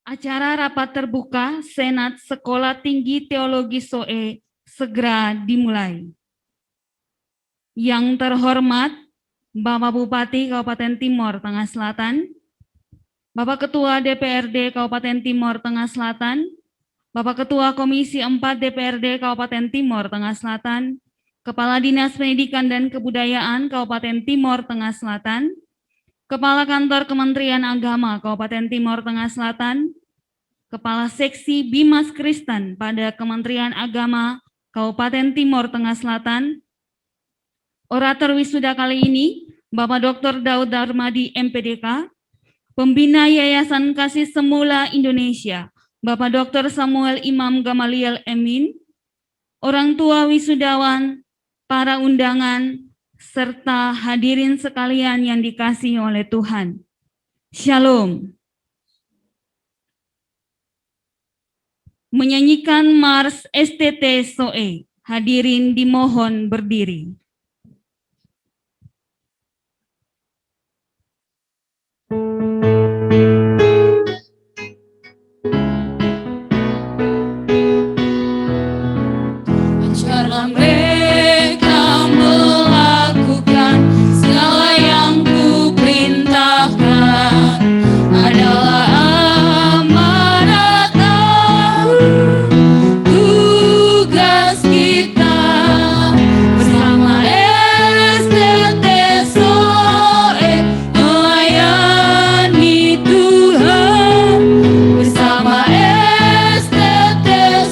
Acara rapat terbuka Senat Sekolah Tinggi Teologi SOE segera dimulai. Yang terhormat Bapak Bupati Kabupaten Timor Tengah Selatan, Bapak Ketua DPRD Kabupaten Timor Tengah Selatan, Bapak Ketua Komisi 4 DPRD Kabupaten Timor Tengah Selatan, Kepala Dinas Pendidikan dan Kebudayaan Kabupaten Timor Tengah Selatan, Kepala Kantor Kementerian Agama Kabupaten Timor Tengah Selatan, Kepala Seksi Bimas Kristen pada Kementerian Agama Kabupaten Timor Tengah Selatan. Orator wisuda kali ini, Bapak Dr. Daud Darmadi MPDK, Pembina Yayasan Kasih Semula Indonesia, Bapak Dr. Samuel Imam Gamaliel Emin, orang tua wisudawan, para undangan, serta hadirin sekalian yang dikasihi oleh Tuhan. Shalom. Menyanyikan Mars STT SOE, hadirin dimohon berdiri. Ajarlah mereka melakukan segala yang kuperintahkan, adalah amanat tugas kita bersama STT SOE melayani Tuhan, bersama STT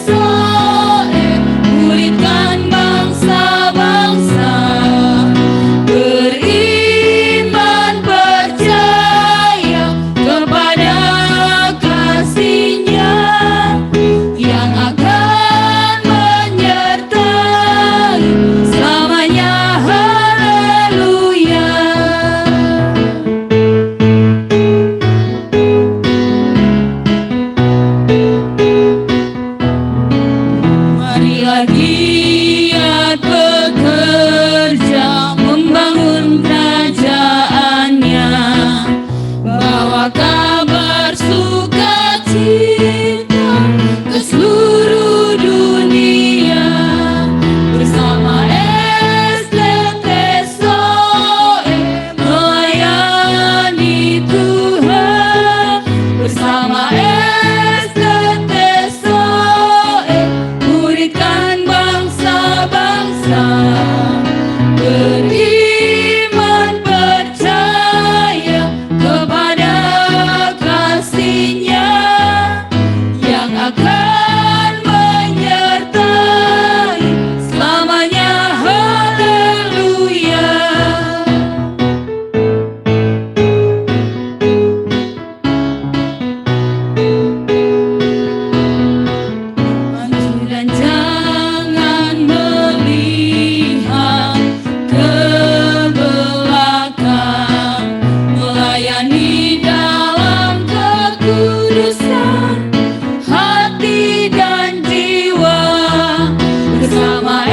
SOE muridkan bangsa-bangsa, beriman percaya kepada kasih-Nya yang akan menyertai selamanya. Haleluya. Marilah giat bekerja membangun kerajaan-Nya, bawa kabar sukacita ke seluruh dunia, bersama STT SOE melayani Tuhan, bersama STT SOE muridkan bangsa-bangsa, beriman percaya kepada kasih-Nya yang akan menyertai selamanya. Haleluya. Maju dan jangan melihat ke belakang, melayani dalam kekudusan hati dan jiwa, bersama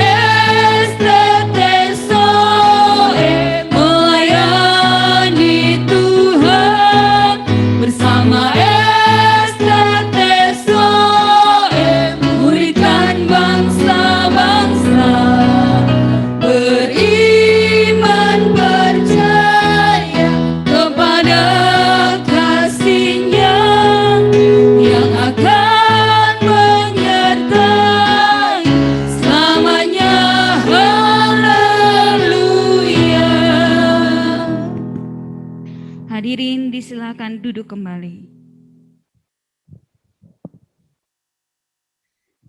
STT SOE melayani Tuhan, bersama STT SOE muridkan bangsa-bangsa, beriman percaya kepada kasih-Nya yang akan menyertai selamanya. Haleluya. Hadirin disilakan duduk kembali.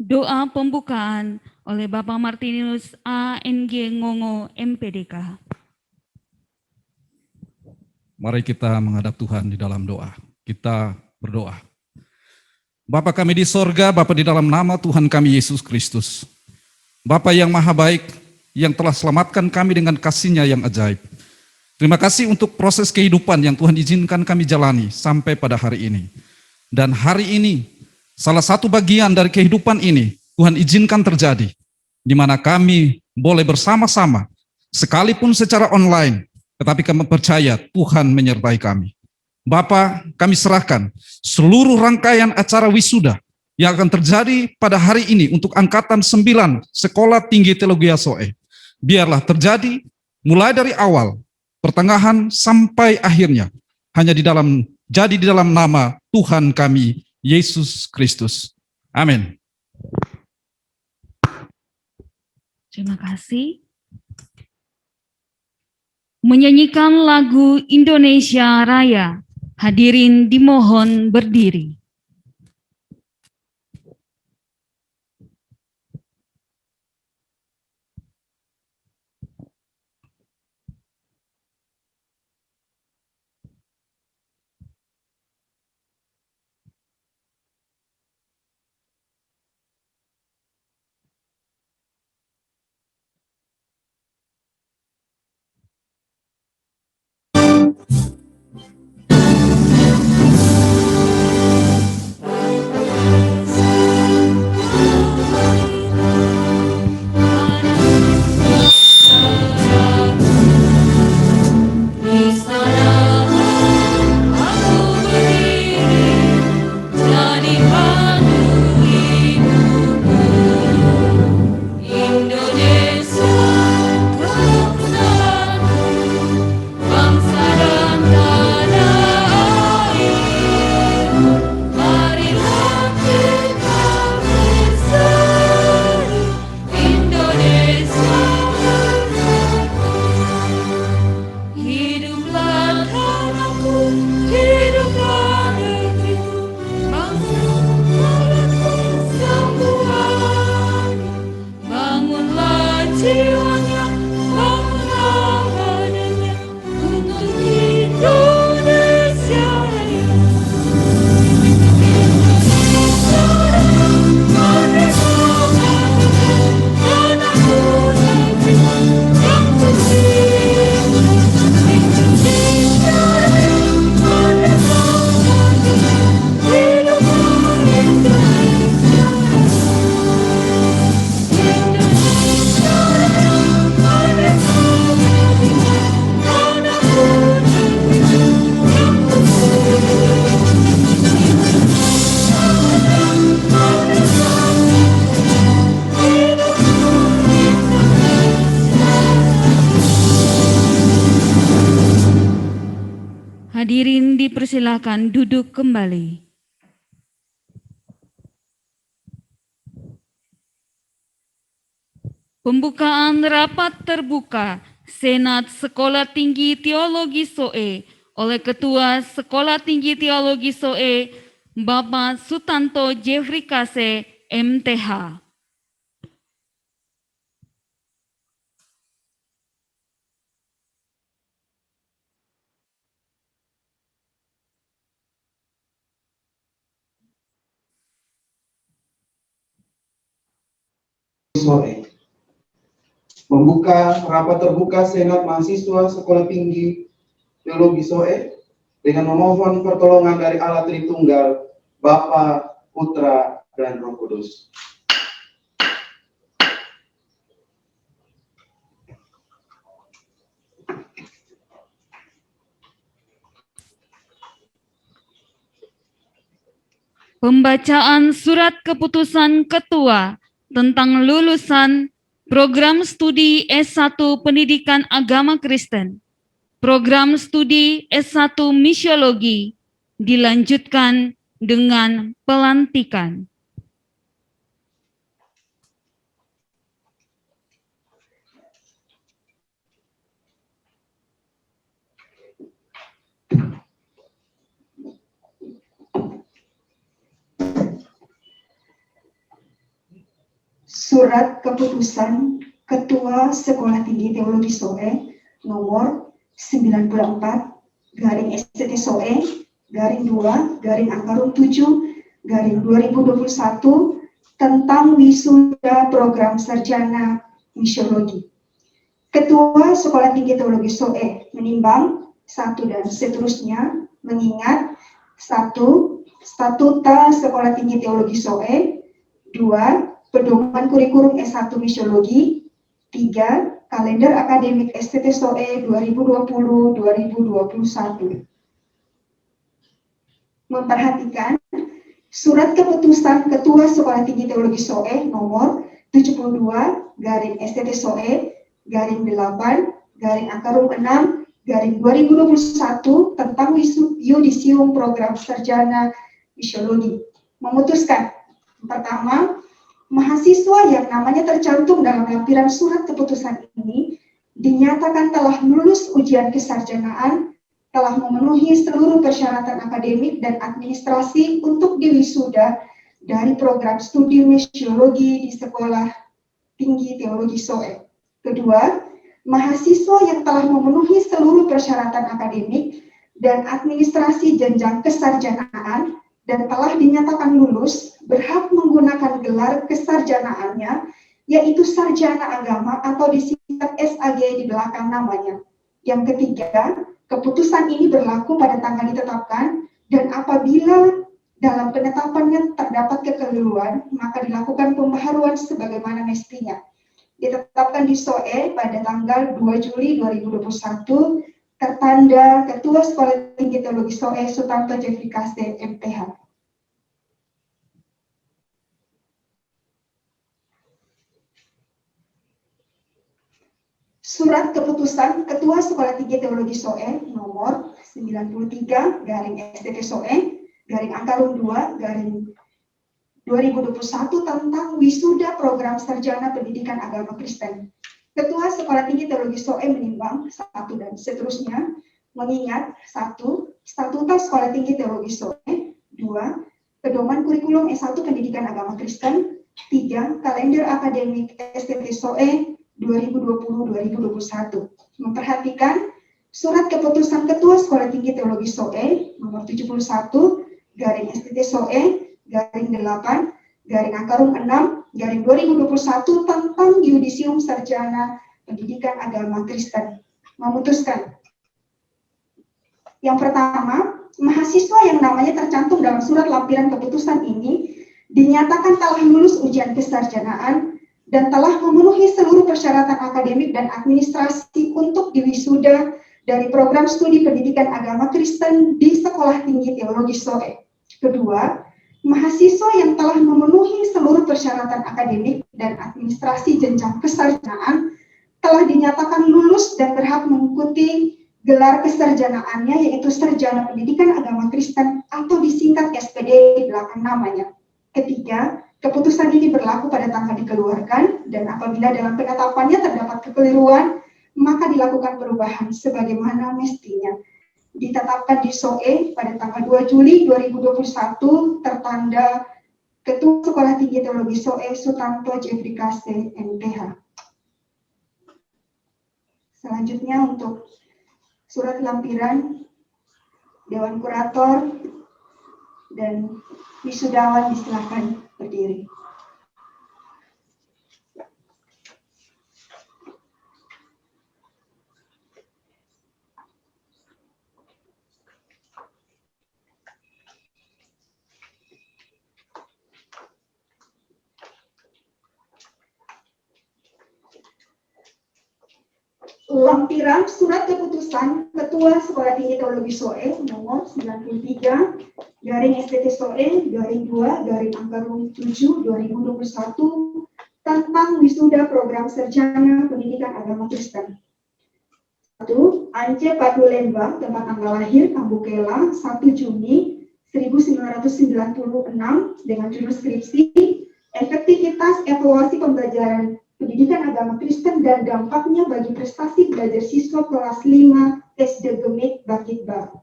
Doa pembukaan oleh Bapak Martinus A.N.G. Ngongo MPDK. Mari kita menghadap Tuhan di dalam doa. Kita berdoa. Bapa kami di sorga, Bapa di dalam nama Tuhan kami Yesus Kristus. Bapa yang maha baik, yang telah selamatkan kami dengan kasih-Nya yang ajaib. Terima kasih untuk proses kehidupan yang Tuhan izinkan kami jalani sampai pada hari ini. Dan hari ini, salah satu bagian dari kehidupan ini, Tuhan izinkan terjadi, di mana kami boleh bersama-sama, sekalipun secara online, tetapi kami percaya Tuhan menyertai kami. Bapa, kami serahkan seluruh rangkaian acara wisuda yang akan terjadi pada hari ini untuk angkatan 9 Sekolah Tinggi Teologi SOE. Biarlah terjadi mulai dari awal, pertengahan sampai akhirnya hanya di dalam nama Tuhan kami Yesus Kristus. Amin. Terima kasih. Menyanyikan lagu Indonesia Raya. Hadirin dimohon berdiri. Hadirin dipersilakan duduk kembali. Pembukaan rapat terbuka Senat Sekolah Tinggi Teologi SOE oleh Ketua Sekolah Tinggi Teologi SOE Bapak Sutanto Jeffrey Kase, MTH. SOE. Membuka rapat terbuka Senat Mahasiswa Sekolah Tinggi Teologi SOE dengan memohon pertolongan dari Allah Tritunggal, Bapa, Putra, dan Roh Kudus. Pembacaan surat keputusan Ketua tentang lulusan Program Studi S1 Pendidikan Agama Kristen, Program Studi S1 Misiologi dilanjutkan dengan pelantikan. Surat Keputusan Ketua Sekolah Tinggi Teologi SOE nomor 94/STT SOE /2/7/2021 tentang wisuda program sarjana misiologi. Ketua Sekolah Tinggi Teologi SOE menimbang 1 dan seterusnya, mengingat 1. Statuta Sekolah Tinggi Teologi SOE, 2. Pedoman kurikulum S1 Misiologi, 3. Kalender akademik STT SOE 2020-2021. memperhatikan Surat Keputusan Ketua Sekolah Tinggi Teologi SOE nomor 72 garing STT SOE garing 8 garing Angka 6 garing 2021 tentang yudisium program sarjana misiologi memutuskan, pertama, mahasiswa yang namanya tercantum dalam lampiran surat keputusan ini dinyatakan telah lulus ujian kesarjanaan, telah memenuhi seluruh persyaratan akademik dan administrasi untuk diwisuda dari program studi misiologi di Sekolah Tinggi Teologi SOE. Kedua, mahasiswa yang telah memenuhi seluruh persyaratan akademik dan administrasi jenjang kesarjanaan dan telah dinyatakan lulus berhak menggunakan gelar kesarjanaannya, yaitu sarjana agama atau disingkat SAG di belakang namanya. Yang ketiga, keputusan ini berlaku pada tanggal ditetapkan dan apabila dalam penetapannya terdapat kekeliruan, maka dilakukan pembaharuan sebagaimana mestinya. Ditetapkan di SOE pada tanggal 2 Juli 2021, tertanda Ketua Sekolah Tinggi Teologi SOE Sutanto Jeffrey Kase, MPH. Surat Keputusan Ketua Sekolah Tinggi Teologi SOE nomor 93 garing STT SOE garing Angka 2 garing 2021 tentang wisuda program sarjana pendidikan agama Kristen. Ketua Sekolah Tinggi Teologi SOE menimbang 1 dan seterusnya mengingat 1. Statuta Sekolah Tinggi Teologi SOE, 2. Pedoman kurikulum S1 Pendidikan Agama Kristen, 3. Kalender akademik STT SOE 2020-2021. Memperhatikan Surat Keputusan Ketua Sekolah Tinggi Teologi SOE nomor 71 garing STT SOE garing 8 garing Angka 6 garing 2021 tentang yudisium sarjana pendidikan agama Kristen memutuskan. Yang pertama, mahasiswa yang namanya tercantum dalam surat lampiran keputusan ini dinyatakan telah lulus ujian kesarjanaan dan telah memenuhi seluruh persyaratan akademik dan administrasi untuk diwisuda dari program studi pendidikan agama Kristen di Sekolah Tinggi Teologi SOE. Kedua, mahasiswa yang telah memenuhi seluruh persyaratan akademik dan administrasi jenjang kesarjanaan telah dinyatakan lulus dan berhak mengikuti gelar kesarjanaannya, yaitu Sarjana Pendidikan Agama Kristen atau disingkat SPD di belakang namanya. Ketiga, keputusan ini berlaku pada tanggal dikeluarkan dan apabila dalam penetapannya terdapat kekeliruan, maka dilakukan perubahan sebagaimana mestinya. Ditetapkan di SOE pada tanggal 2 Juli 2021 tertanda Ketua Sekolah Tinggi Teologi SOE Sutanto Jeffrey Kase, MPH. Selanjutnya untuk surat lampiran Dewan Kurator dan wisudawan disilakan berdiri. Lampiran Surat Keputusan Ketua Sekolah Tinggi Teologi SOE nomor 93 garing STT SOE garing 2 garing Angka 7 2021 tentang wisuda program sarjana pendidikan agama Kristen. 1. Ance Patulemba, tempat tanggal lahir Kambukela 1 Juni 1996 dengan judul skripsi efektivitas evaluasi pembelajaran pendidikan agama Kristen dan dampaknya bagi prestasi belajar siswa kelas 5 SD Gemik Bakitba.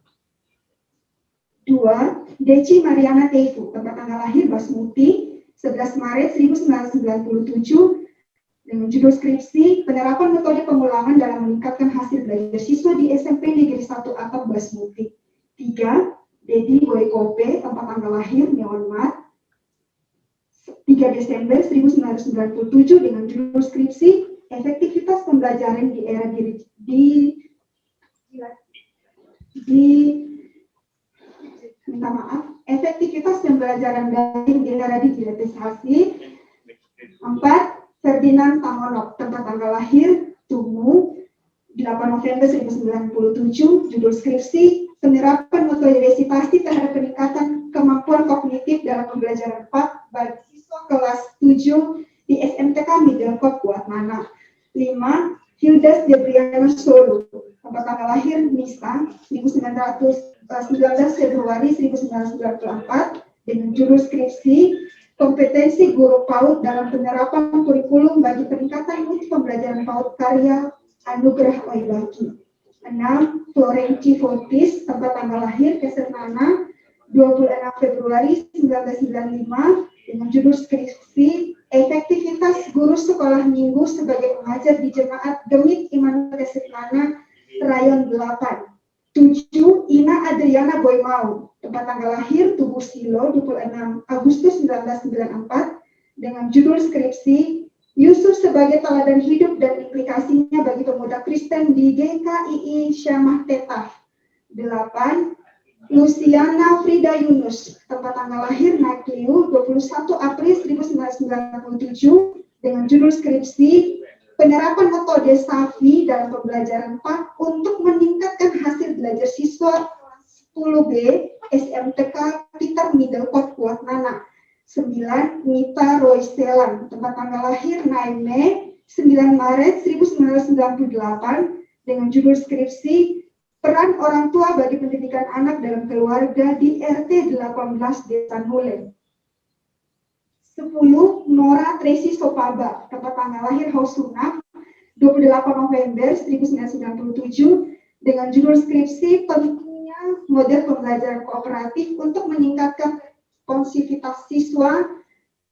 2. Deci Mariana Teifu, tempat tanggal lahir Basmuti 11 Maret 1997 dengan judul skripsi penerapan metode pengulangan dalam meningkatkan hasil belajar siswa di SMP Negeri 1 Atap Basmuti. 3. Dedi Boykope, tempat tanggal lahir Neonmat 3 Desember 1997 dengan judul skripsi efektivitas pembelajaran di era efektivitas pembelajaran daring di era digitalisasi. 4. Ferdinand Tangonok, tempat tanggal lahir Tumu 8 November 1997, judul skripsi penerapan metode pasti terhadap peningkatan kemampuan kognitif dalam pembelajaran PAK bagi siswa kelas 7 di SMTK Middlecop Guatmana. 5. Hildas Debriana Solo, tempat tanggal lahir Nisa 19 Februari 1994, dengan judul skripsi kompetensi guru PAUD dalam penerapan kurikulum bagi peningkatan mutu pembelajaran PAUD karya Anugerah Oibaki. 6. Florenci Fortis, tempat tanggal lahir Kesenana 26 Februari 1995, dengan judul skripsi efektivitas guru sekolah minggu sebagai pengajar di jemaat Gemit Immanuel Kesenana Rayon 8. 7. Ina Adriana Boymau, tempat tanggal lahir Tugu Silo 26 Agustus 1994, dengan judul skripsi Yusuf sebagai teladan hidup dan implikasinya bagi pemuda Kristen di GKII Syamah Tetaf. 8. Luciana Frida Yunus, tempat tanggal lahir Nakliu 21 April 1997, dengan judul skripsi penerapan metode SAFI dalam pembelajaran PAK untuk meningkatkan hasil belajar siswa 10B SMTK Peter Middlecop Guatmana. 9. Nita Royselan, tempat tanggal lahir 9 Mei 9 Maret 1998, dengan judul skripsi peran orang tua bagi pendidikan anak dalam keluarga di RT 18 Desa Nulen. 10. Nora Tracy Sopaba, tempat tanggal lahir Hausunaf 28 November 1997, dengan judul skripsi pentingnya model pembelajaran kooperatif untuk meningkatkan responsivitas siswa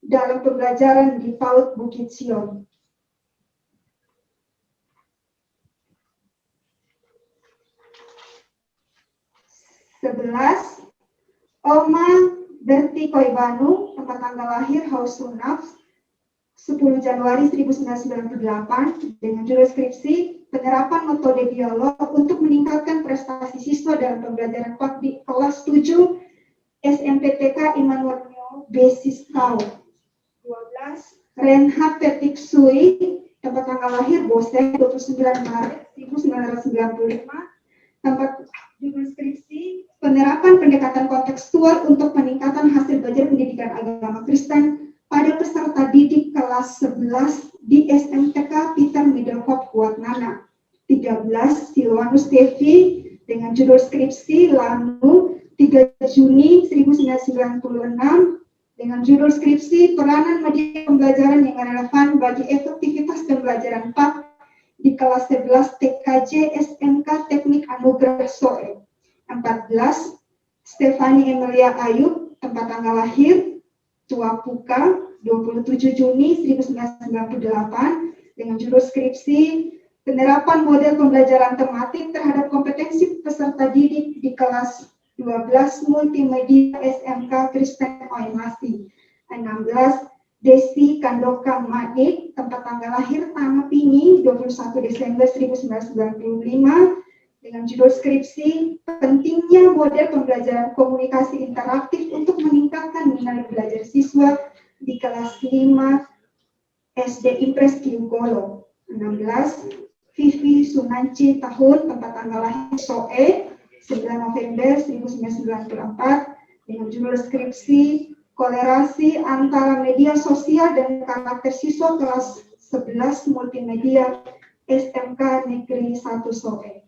dalam pembelajaran di PAUD Bukit Sion. Oma Berti Koibanu, tempat tanggal lahir Hausunaf 10 Januari 1998, dengan judul skripsi penerapan metode dialog untuk meningkatkan prestasi siswa dalam pembelajaran PAK di kelas 7 SMPTK Immanuel Besis Kau. 12. Renhat Petik Sui, tempat tanggal lahir Bose 29 Maret 1995, tempat judul skripsi penerapan pendekatan kontekstual untuk peningkatan hasil belajar pendidikan agama Kristen pada peserta didik kelas 11 di SMTK Peter Middlecop Guatmana. 13. Silwanus Devi, dengan judul skripsi Lanu 3 Juni 1996, dengan judul skripsi peranan media pembelajaran yang relevan bagi efektivitas pembelajaran PAK di kelas 11 TKJ SMK Teknik Anugerah SOE. 14. Stefani Emilia Ayub, tempat tanggal lahir Tuapuka 27 Juni 1998, dengan judul skripsi penerapan model pembelajaran tematik terhadap kompetensi peserta didik di kelas 12 Multimedia SMK Kristen Oimasi. 16. Desi Kandoka Manik, tempat tanggal lahir Tamapini 21 Desember 1995, dengan judul skripsi pentingnya model pembelajaran komunikasi interaktif untuk meningkatkan minat belajar siswa di kelas 5 SD Impres Kiugolo. 16. Vivi Sunanci Tahun, tempat tanggal lahir SOE 9 November 1994, dengan judul skripsi kolerasi antara media sosial dan karakter siswa kelas 11 Multimedia SMK Negeri 1 SOE.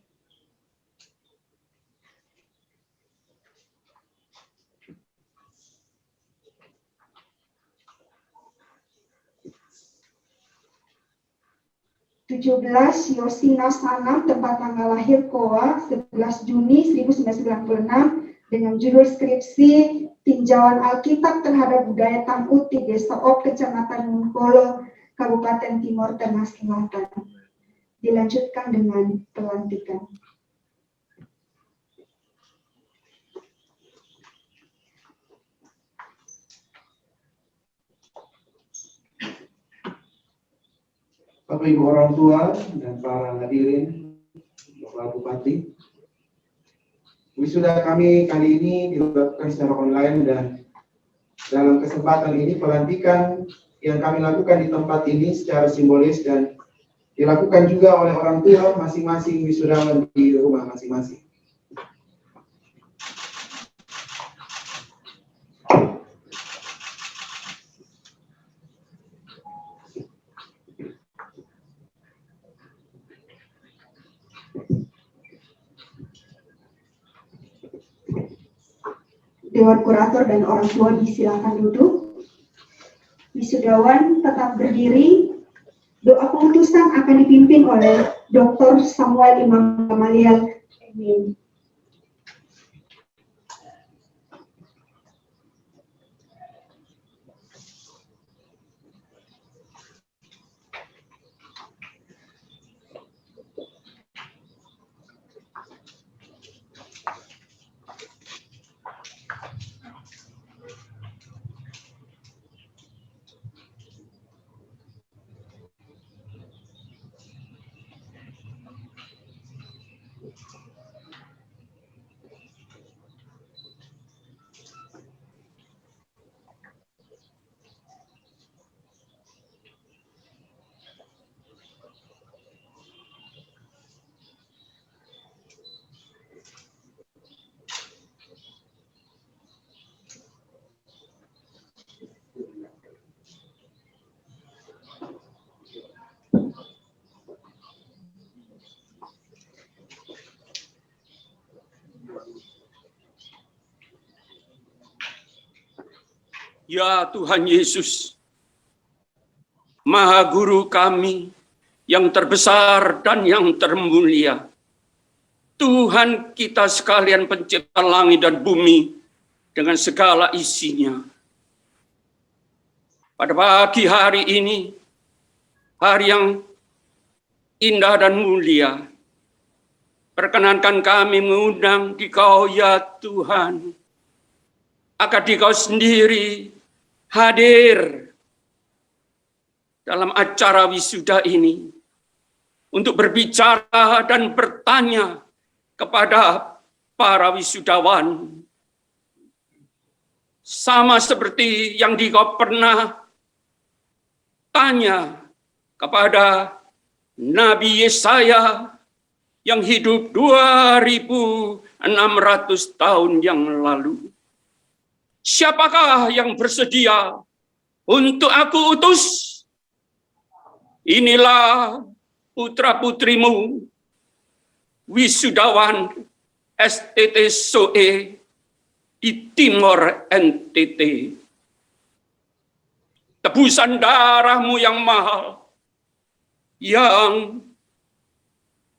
Yosina Sanam, tempat tanggal lahir Koa 11 Juni 1996, dengan judul skripsi tinjauan Alkitab terhadap budaya Tamut di Desa Op, Kecamatan Mungkolo, Kabupaten Timur Tengah Selatan. Dilanjutkan dengan pelantikan. Bapak Ibu orang tua dan para hadirin, Bapak Bupati, wisuda kami kali ini dilakukan secara online, dan dalam kesempatan ini pelantikan yang kami lakukan di tempat ini secara simbolis dan dilakukan juga oleh orang tua masing-masing wisudawan di rumah masing-masing. Dewan Kurator dan orang tua disilakan duduk. Wisudawan tetap berdiri. Doa pengutusan akan dipimpin oleh Dr. Samuel Imam Gamaliel. Amin. Ya Tuhan Yesus, Maha Guru kami yang terbesar dan yang termulia, Tuhan kita sekalian pencipta langit dan bumi dengan segala isinya. Pada pagi hari ini, hari yang indah dan mulia, perkenankan kami mengundang Dikau ya Tuhan, agar Dikau sendiri hadir dalam acara wisuda ini untuk berbicara dan bertanya kepada para wisudawan. Sama seperti yang Dikau pernah tanya kepada Nabi Yesaya yang hidup 2600 tahun yang lalu. Siapakah yang bersedia untuk aku utus? Inilah putra-putrimu, wisudawan STT SOE di Timor NTT. Tebusan darahmu yang mahal, yang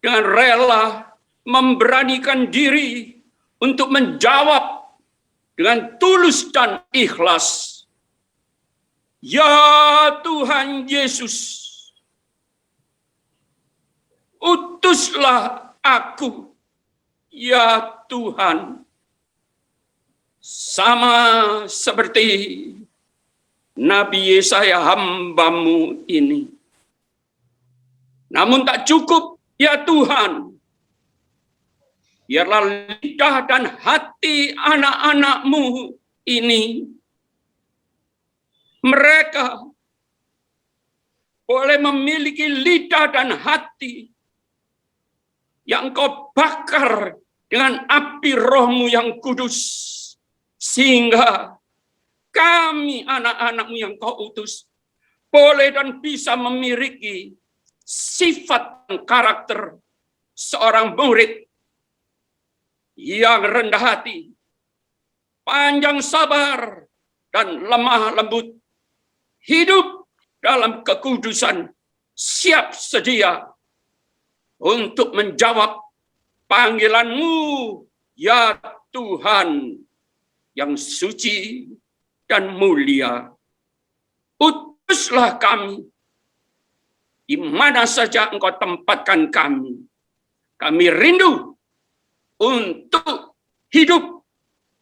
dengan rela memberanikan diri untuk menjawab dengan tulus dan ikhlas. Ya Tuhan Yesus, utuslah aku, ya Tuhan. Sama seperti Nabi Yesaya hamba-Mu ini. Namun tak cukup, ya Tuhan. Biarlah lidah dan hati anak-anak-Mu ini, mereka boleh memiliki lidah dan hati yang Kau bakar dengan api Roh-Mu yang kudus, sehingga kami anak-anak-Mu yang Kau utus boleh dan bisa memiliki sifat dan karakter seorang murid yang rendah hati, panjang sabar, dan lemah lembut, hidup dalam kekudusan, siap sedia untuk menjawab panggilan-Mu, ya Tuhan yang suci dan mulia. Utuslah kami di mana saja Engkau tempatkan kami. Kami rindu untuk hidup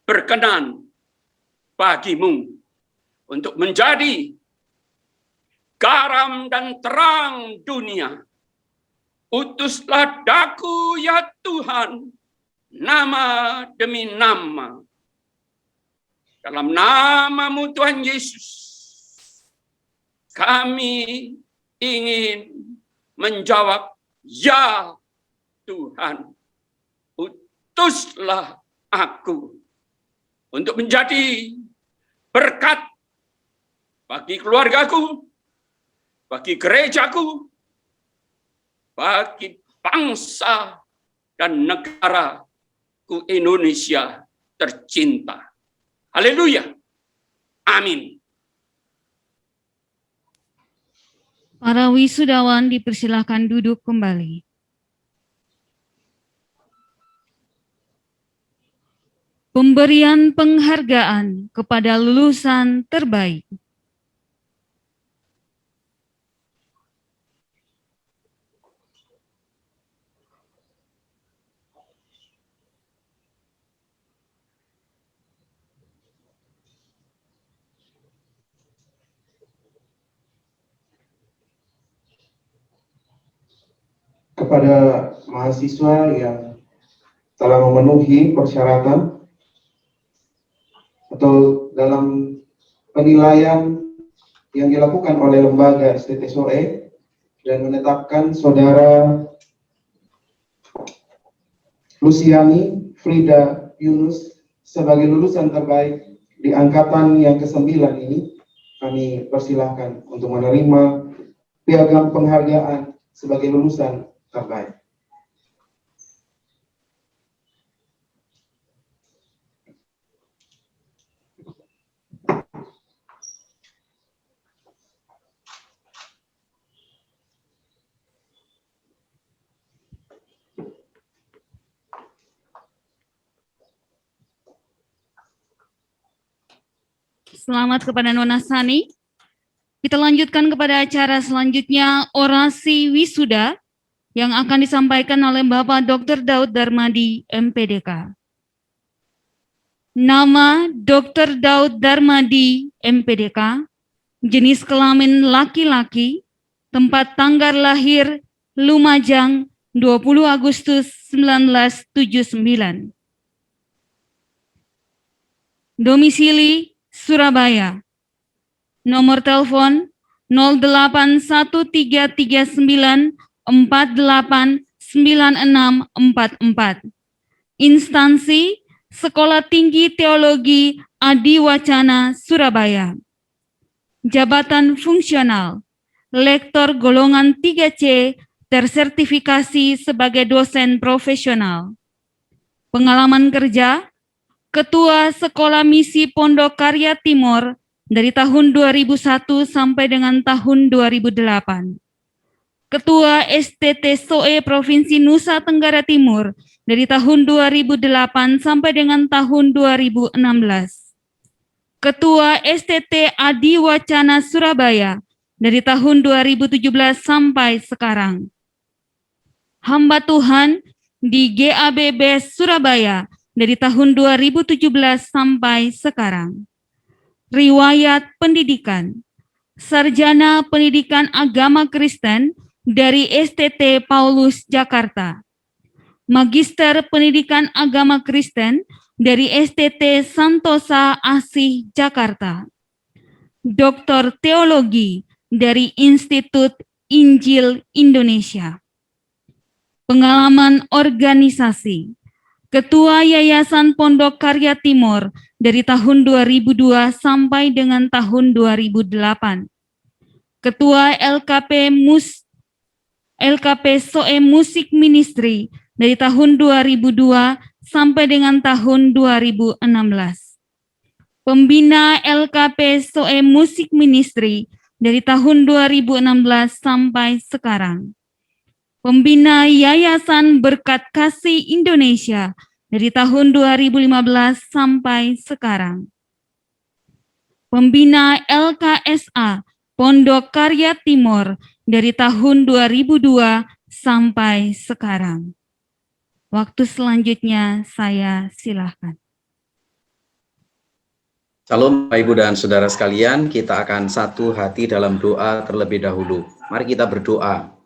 berkenan bagi-Mu, untuk menjadi garam dan terang dunia. Utuslah daku, ya Tuhan, nama demi nama. Dalam nama-Mu Tuhan Yesus, kami ingin menjawab, ya Tuhan. Utuslah aku untuk menjadi berkat bagi keluargaku, bagi gerejaku, bagi bangsa dan negaraku Indonesia tercinta. Haleluya. Amin. Para wisudawan dipersilakan duduk kembali. Pemberian penghargaan kepada lulusan terbaik. Kepada mahasiswa yang telah memenuhi persyaratan atau dalam penilaian yang dilakukan oleh lembaga STT-SOE dan menetapkan saudara Luciani Frida Yunus sebagai lulusan terbaik di angkatan yang ke-9 ini, kami persilahkan untuk menerima piagam penghargaan sebagai lulusan terbaik. Selamat kepada Nona Sani. Kita lanjutkan kepada acara selanjutnya, orasi wisuda yang akan disampaikan oleh Bapak Dr. Daud Darmadi, MPDK. Nama Dr. Daud Darmadi, MPDK, jenis kelamin laki-laki, tempat tanggal lahir Lumajang 20 Agustus 1979. Domisili Surabaya. Nomor telepon 081339489644. Instansi Sekolah Tinggi Teologi Adi Wacana Surabaya. Jabatan fungsional Lektor golongan 3C tersertifikasi sebagai dosen profesional. Pengalaman kerja Ketua Sekolah Misi Pondok Karya Timur dari tahun 2001 sampai dengan tahun 2008. Ketua STT-SOE Provinsi Nusa Tenggara Timur dari tahun 2008 sampai dengan tahun 2016. Ketua STT Adi Wacana Surabaya dari tahun 2017 sampai sekarang. Hamba Tuhan di GABB Surabaya dari tahun 2017 sampai sekarang. Riwayat pendidikan, Sarjana Pendidikan Agama Kristen dari STT Paulus Jakarta. Magister Pendidikan Agama Kristen dari STT Santosa Asih Jakarta. Doktor Teologi dari Institut Injil Indonesia. Pengalaman organisasi, Ketua Yayasan Pondok Karya Timur dari tahun 2002 sampai dengan tahun 2008. Ketua LKP SOE Musik Ministry dari tahun 2002 sampai dengan tahun 2016. Pembina LKP SOE Musik Ministry dari tahun 2016 sampai sekarang. Pembina Yayasan Berkat Kasih Indonesia dari tahun 2015 sampai sekarang. Pembina LKSA Pondok Karya Timur dari tahun 2002 sampai sekarang. Waktu selanjutnya saya silakan. Shalom Bapak Ibu dan Saudara sekalian, kita akan satu hati dalam doa terlebih dahulu. Mari kita berdoa.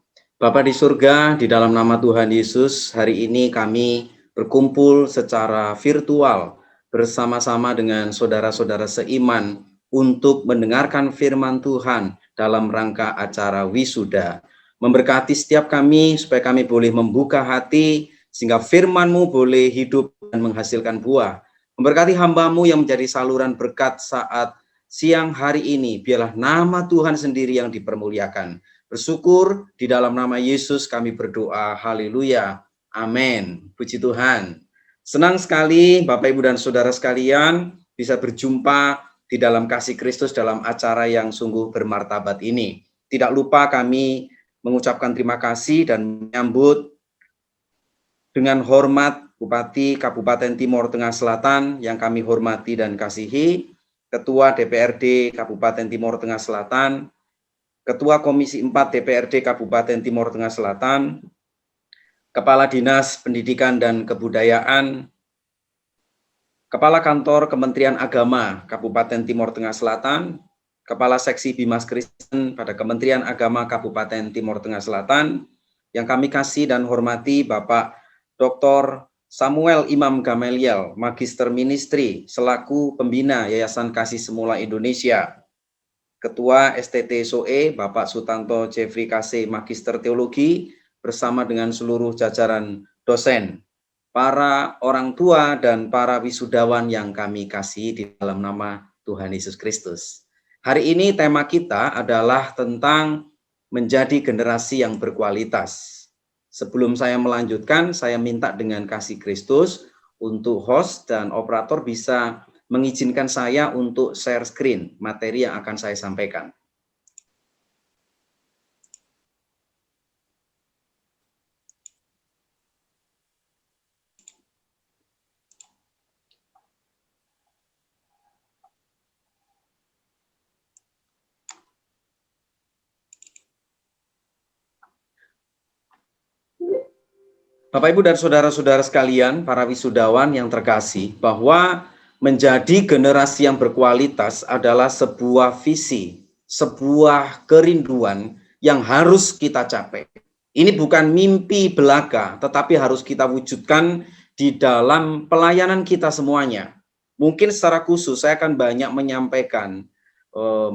Bapa di surga, di dalam nama Tuhan Yesus, hari ini kami berkumpul secara virtual bersama-sama dengan saudara-saudara seiman untuk mendengarkan firman Tuhan dalam rangka acara wisuda. Memberkati setiap kami supaya kami boleh membuka hati sehingga firman-Mu boleh hidup dan menghasilkan buah. Memberkati hamba-Mu yang menjadi saluran berkat saat siang hari ini, biarlah nama Tuhan sendiri yang dipermuliakan. Bersyukur di dalam nama Yesus kami berdoa. Haleluya. Amin. Puji Tuhan. Senang sekali Bapak Ibu dan Saudara sekalian bisa berjumpa di dalam kasih Kristus dalam acara yang sungguh bermartabat ini. Tidak lupa kami mengucapkan terima kasih dan menyambut dengan hormat Bupati Kabupaten Timor Tengah Selatan yang kami hormati dan kasihi, Ketua DPRD Kabupaten Timor Tengah Selatan, Ketua Komisi 4 DPRD Kabupaten Timor Tengah Selatan, Kepala Dinas Pendidikan dan Kebudayaan, Kepala Kantor Kementerian Agama Kabupaten Timor Tengah Selatan, Kepala Seksi Bimas Kristen pada Kementerian Agama Kabupaten Timor Tengah Selatan, yang kami kasih dan hormati Bapak Dr. Samuel Imam Gamaliel, Magister Ministri, selaku Pembina Yayasan Kasih Semula Indonesia, Ketua STT SOE, Bapak Sutanto Jeffrey Kase, Magister Teologi, bersama dengan seluruh jajaran dosen, para orang tua, dan para wisudawan yang kami kasih di dalam nama Tuhan Yesus Kristus. Hari ini tema kita adalah tentang menjadi generasi yang berkualitas. Sebelum saya melanjutkan, saya minta dengan kasih Kristus untuk host dan operator bisa mengizinkan saya untuk share screen materi yang akan saya sampaikan. Bapak, Ibu, dan saudara-saudara sekalian, para wisudawan yang terkasih, bahwa menjadi generasi yang berkualitas adalah sebuah visi, sebuah kerinduan yang harus kita capai. Ini bukan mimpi belaka, tetapi harus kita wujudkan di dalam pelayanan kita semuanya. Mungkin secara khusus saya akan banyak menyampaikan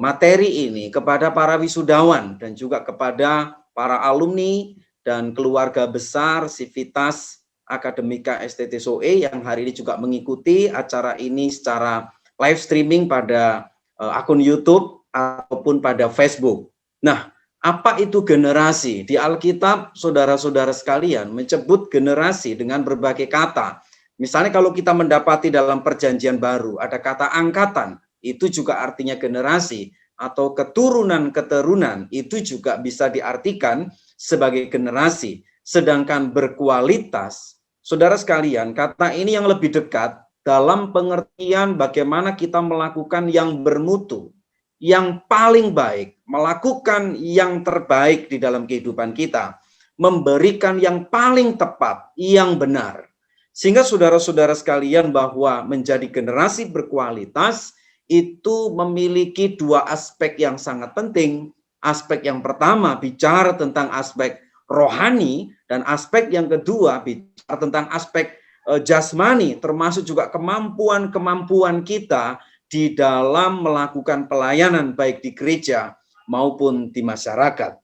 materi ini kepada para wisudawan dan juga kepada para alumni dan keluarga besar Sivitas Akademika STT SOE yang hari ini juga mengikuti acara ini secara live streaming pada akun YouTube ataupun pada Facebook. Nah, apa itu generasi? Di Alkitab, saudara-saudara sekalian, menyebut generasi dengan berbagai kata. Misalnya kalau kita mendapati dalam Perjanjian Baru, ada kata angkatan, itu juga artinya generasi, atau keturunan-keturunan, itu juga bisa diartikan sebagai generasi. Sedangkan berkualitas, saudara sekalian, kata ini yang lebih dekat dalam pengertian bagaimana kita melakukan yang bermutu, yang paling baik, melakukan yang terbaik di dalam kehidupan kita, memberikan yang paling tepat, yang benar. Sehingga saudara-saudara sekalian, bahwa menjadi generasi berkualitas itu memiliki dua aspek yang sangat penting. Aspek yang pertama bicara tentang aspek rohani, dan aspek yang kedua bicara tentang aspek jasmani, termasuk juga kemampuan-kemampuan kita di dalam melakukan pelayanan baik di gereja maupun di masyarakat.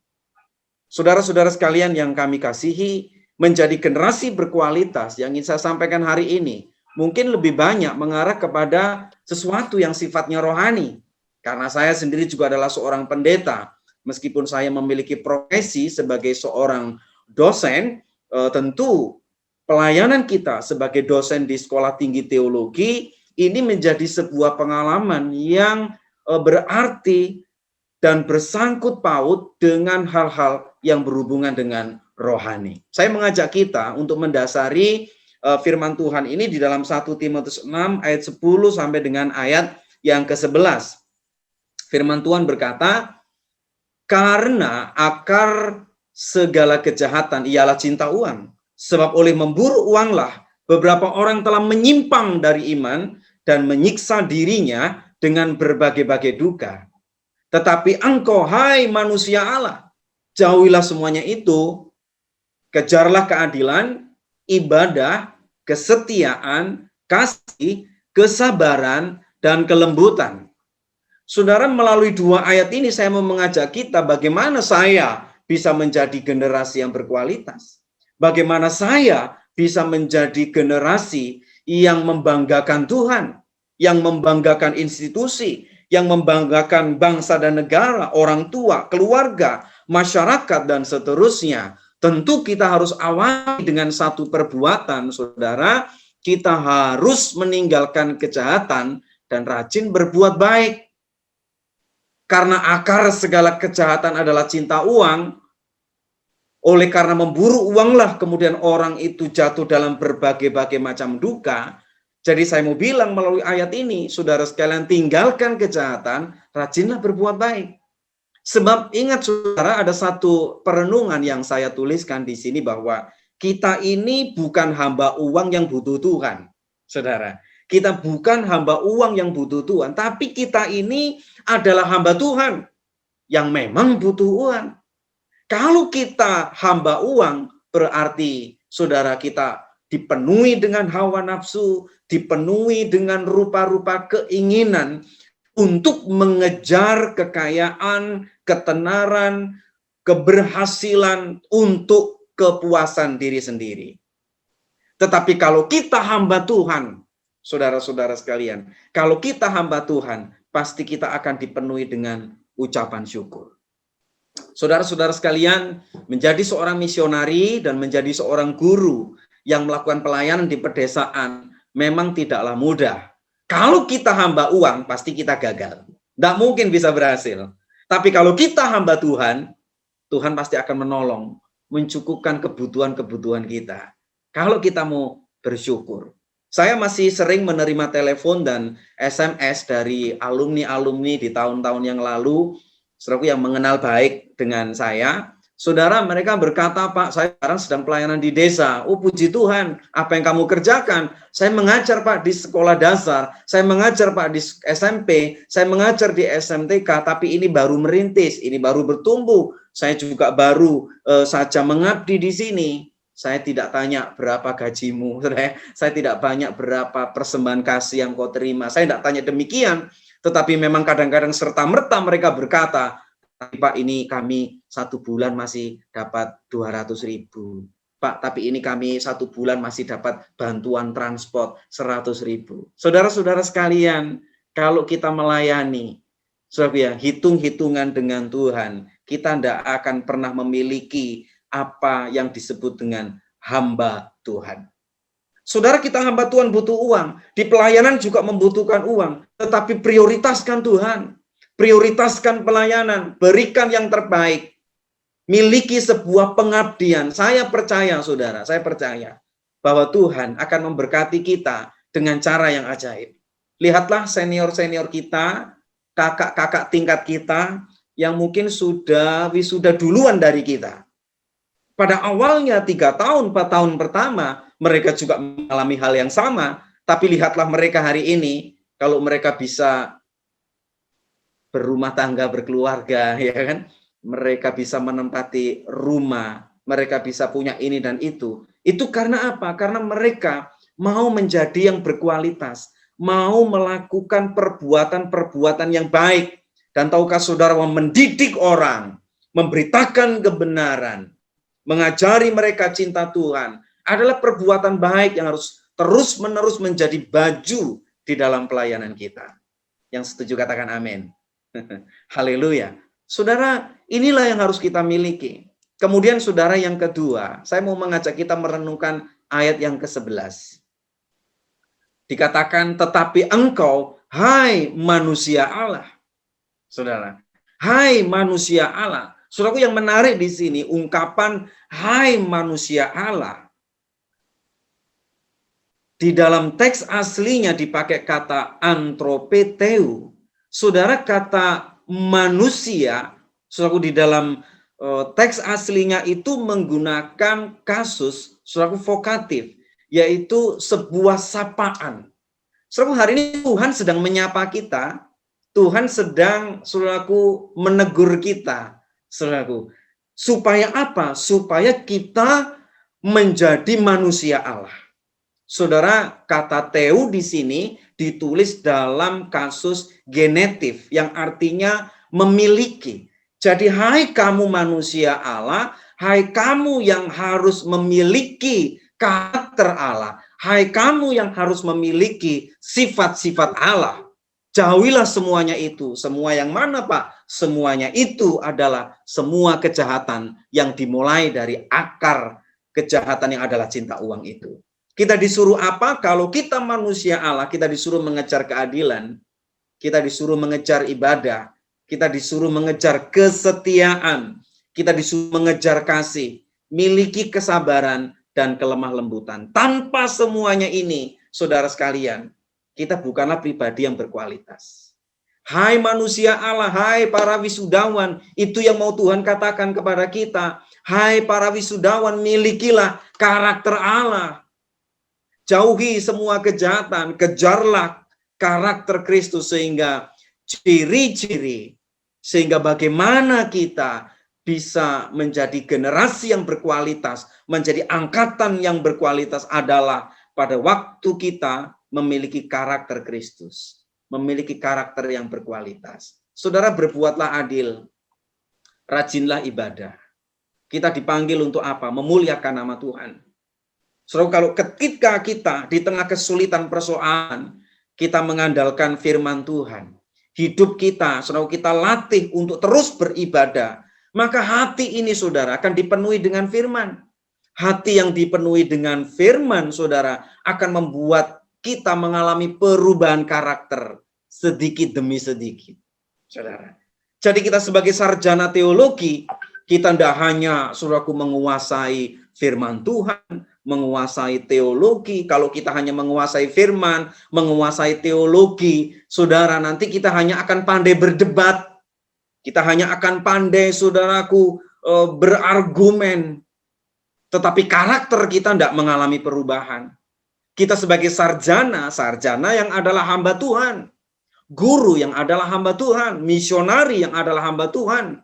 Saudara-saudara sekalian yang kami kasihi, menjadi generasi berkualitas yang ingin saya sampaikan hari ini mungkin lebih banyak mengarah kepada sesuatu yang sifatnya rohani. Karena saya sendiri juga adalah seorang pendeta. Meskipun saya memiliki profesi sebagai seorang dosen, tentu pelayanan kita sebagai dosen di Sekolah Tinggi Teologi ini menjadi sebuah pengalaman yang berarti dan bersangkut paut dengan hal-hal yang berhubungan dengan rohani. Saya mengajak kita untuk mendasari firman Tuhan ini di dalam 1 Timotius 6 ayat 10 sampai dengan ayat yang ke-11. Firman Tuhan berkata, karena akar segala kejahatan ialah cinta uang. Sebab oleh memburu uanglah beberapa orang telah menyimpang dari iman dan menyiksa dirinya dengan berbagai-bagai duka. Tetapi engkau, hai manusia Allah, jauhilah semuanya itu, kejarlah keadilan, ibadah, kesetiaan, kasih, kesabaran, dan kelembutan. Saudara, melalui dua ayat ini saya mau mengajak kita bagaimana saya bisa menjadi generasi yang berkualitas. Bagaimana saya bisa menjadi generasi yang membanggakan Tuhan, yang membanggakan institusi, yang membanggakan bangsa dan negara, orang tua, keluarga, masyarakat, dan seterusnya. Tentu kita harus awali dengan satu perbuatan, saudara. Kita harus meninggalkan kejahatan dan rajin berbuat baik. Karena akar segala kejahatan adalah cinta uang, oleh karena memburu uanglah kemudian orang itu jatuh dalam berbagai-bagai macam duka. Jadi saya mau bilang melalui ayat ini, saudara sekalian, tinggalkan kejahatan, rajinlah berbuat baik. Sebab ingat saudara, ada satu perenungan yang saya tuliskan di sini bahwa kita ini bukan hamba uang yang butuh Tuhan. Saudara, kita bukan hamba uang yang butuh Tuhan, tapi kita ini adalah hamba Tuhan yang memang butuh uang. Kalau kita hamba uang, berarti saudara kita dipenuhi dengan hawa nafsu, dipenuhi dengan rupa-rupa keinginan untuk mengejar kekayaan, ketenaran, keberhasilan untuk kepuasan diri sendiri. Tetapi kalau kita hamba Tuhan, saudara-saudara sekalian, kalau kita hamba Tuhan, pasti kita akan dipenuhi dengan ucapan syukur. Saudara-saudara sekalian, menjadi seorang misionari dan menjadi seorang guru yang melakukan pelayanan di pedesaan memang tidaklah mudah. Kalau kita hamba uang, pasti kita gagal. Tidak mungkin bisa berhasil. Tapi kalau kita hamba Tuhan, Tuhan pasti akan menolong, mencukupkan kebutuhan-kebutuhan kita. Kalau kita mau bersyukur. Saya masih sering menerima telepon dan SMS dari alumni-alumni di tahun-tahun yang lalu, saudaraku yang mengenal baik dengan saya. Saudara, mereka berkata, Pak, saya sekarang sedang pelayanan di desa. Oh, puji Tuhan, apa yang kamu kerjakan? Saya mengajar, Pak, di sekolah dasar. Saya mengajar, Pak, di SMP. Saya mengajar di SMTK, tapi ini baru merintis, ini baru bertumbuh. Saya juga baru saja mengabdi di sini. Saya tidak tanya berapa gajimu. Saya tidak banyak berapa persembahan kasih yang kau terima. Saya tidak tanya demikian. Tetapi memang kadang-kadang serta-merta mereka berkata, Pak, ini kami 1 bulan masih dapat 200.000. Pak, tapi ini kami 1 bulan masih dapat bantuan transport 100.000. Saudara-saudara sekalian, kalau kita melayani, saudara, hitung-hitungan dengan Tuhan, kita tidak akan pernah memiliki apa yang disebut dengan hamba Tuhan. Saudara, kita hamba Tuhan butuh uang. Di pelayanan juga membutuhkan uang. Tetapi prioritaskan Tuhan. Prioritaskan pelayanan, berikan yang terbaik, miliki sebuah pengabdian. Saya percaya, saudara, saya percaya bahwa Tuhan akan memberkati kita dengan cara yang ajaib. Lihatlah senior-senior kita, kakak-kakak tingkat kita, yang mungkin sudah wisuda duluan dari kita. Pada awalnya 3 tahun, 4 tahun pertama, mereka juga mengalami hal yang sama, tapi lihatlah mereka hari ini, kalau mereka bisa berumah tangga, berkeluarga, ya kan? Mereka bisa menempati rumah, mereka bisa punya ini dan itu. Itu karena apa? Karena mereka mau menjadi yang berkualitas, mau melakukan perbuatan-perbuatan yang baik. Dan tahukah saudara, mendidik orang, memberitakan kebenaran, mengajari mereka cinta Tuhan, adalah perbuatan baik yang harus terus-menerus menjadi baju di dalam pelayanan kita. Yang setuju katakan amin. Haleluya. Saudara, inilah yang harus kita miliki. Kemudian saudara, yang kedua, saya mau mengajak kita merenungkan ayat yang ke-11. Dikatakan, tetapi engkau, hai manusia Allah. Saudara, hai manusia Allah. Saudaraku, yang menarik di sini ungkapan hai manusia Allah. Di dalam teks aslinya dipakai kata antropeteu. Saudara, kata manusia, saudaraku, di dalam teks aslinya itu menggunakan kasus, saudaraku, vokatif, yaitu sebuah sapaan. Saudaraku, hari ini Tuhan sedang menyapa kita, Tuhan sedang, saudaraku, menegur kita, saudaraku. Supaya apa? Supaya kita menjadi manusia Allah. Saudara, kata teu di sini ditulis dalam kasus genetif yang artinya memiliki. Jadi, hai kamu manusia Allah, hai kamu yang harus memiliki karakter Allah, hai kamu yang harus memiliki sifat-sifat Allah. Jauhilah semuanya itu. Semua yang mana, Pak? Semuanya itu adalah semua kejahatan yang dimulai dari akar kejahatan yang adalah cinta uang itu. Kita disuruh apa? Kalau kita manusia Allah, kita disuruh mengejar keadilan, kita disuruh mengejar ibadah, kita disuruh mengejar kesetiaan, kita disuruh mengejar kasih, miliki kesabaran dan kelemah lembutan. Tanpa semuanya ini, saudara sekalian, kita bukanlah pribadi yang berkualitas. Hai manusia Allah, hai para wisudawan, itu yang mau Tuhan katakan kepada kita. Hai para wisudawan, milikilah karakter Allah. Jauhi semua kejahatan, kejarlah karakter Kristus sehingga ciri-ciri, sehingga bagaimana kita bisa menjadi generasi yang berkualitas, menjadi angkatan yang berkualitas adalah pada waktu kita memiliki karakter Kristus, memiliki karakter yang berkualitas. Saudara, berbuatlah adil, rajinlah ibadah. Kita dipanggil untuk apa? Memuliakan nama Tuhan. Saudara, kalau ketika kita di tengah kesulitan persoalan, kita mengandalkan firman Tuhan, hidup kita, saudara, kita latih untuk terus beribadah, maka hati ini, saudara, akan dipenuhi dengan firman. Hati yang dipenuhi dengan firman, saudara, akan membuat kita mengalami perubahan karakter sedikit demi sedikit, saudara. Jadi kita sebagai sarjana teologi, kita tidak hanya, saudaraku, menguasai firman Tuhan, menguasai teologi. Kalau kita hanya menguasai firman, menguasai teologi, saudara, nanti kita hanya akan pandai berdebat. Kita hanya akan pandai, saudaraku, berargumen. Tetapi karakter kita tidak mengalami perubahan. Kita sebagai sarjana yang adalah hamba Tuhan. Guru yang adalah hamba Tuhan. Misionari yang adalah hamba Tuhan.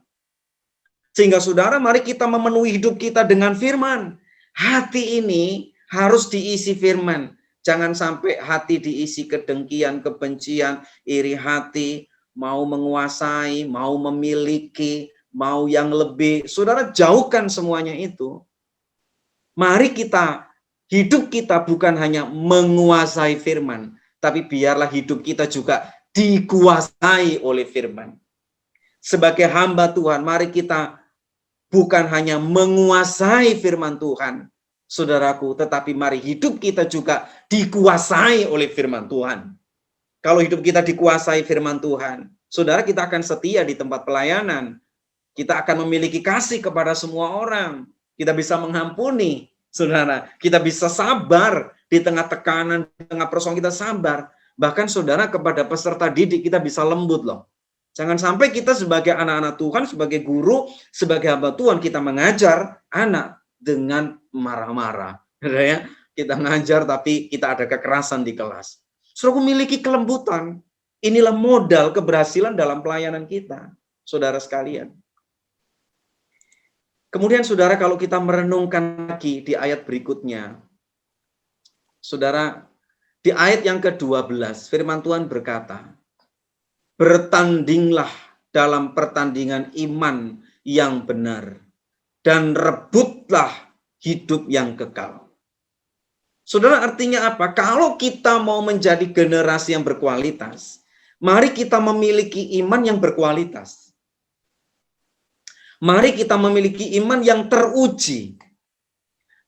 Sehingga saudara, mari kita memenuhi hidup kita dengan firman. Hati ini harus diisi firman. Jangan sampai hati diisi kedengkian, kebencian, iri hati, mau menguasai, mau memiliki, mau yang lebih. Saudara, jauhkan semuanya itu. Mari hidup kita bukan hanya menguasai firman, tapi biarlah hidup kita juga dikuasai oleh firman. Sebagai hamba Tuhan, mari kita bukan hanya menguasai firman Tuhan, saudaraku, tetapi mari hidup kita juga dikuasai oleh firman Tuhan. Kalau hidup kita dikuasai firman Tuhan, saudara, kita akan setia di tempat pelayanan. Kita akan memiliki kasih kepada semua orang. Kita bisa mengampuni, saudara. Kita bisa sabar di tengah tekanan, di tengah persoalan kita sabar. Bahkan, saudara, kepada peserta didik kita bisa lembut loh. Jangan sampai kita sebagai anak-anak Tuhan, sebagai guru, sebagai hamba Tuhan, kita mengajar anak dengan marah-marah. Ya? Kita ngajar tapi kita ada kekerasan di kelas. Saudara, memiliki kelembutan. Inilah modal keberhasilan dalam pelayanan kita, saudara sekalian. Kemudian, saudara, kalau kita merenungkan lagi di ayat berikutnya, saudara, di ayat yang ke-12, firman Tuhan berkata, bertandinglah dalam pertandingan iman yang benar, dan rebutlah hidup yang kekal. Saudara, artinya apa? Kalau kita mau menjadi generasi yang berkualitas, mari kita memiliki iman yang berkualitas. Mari kita memiliki iman yang teruji.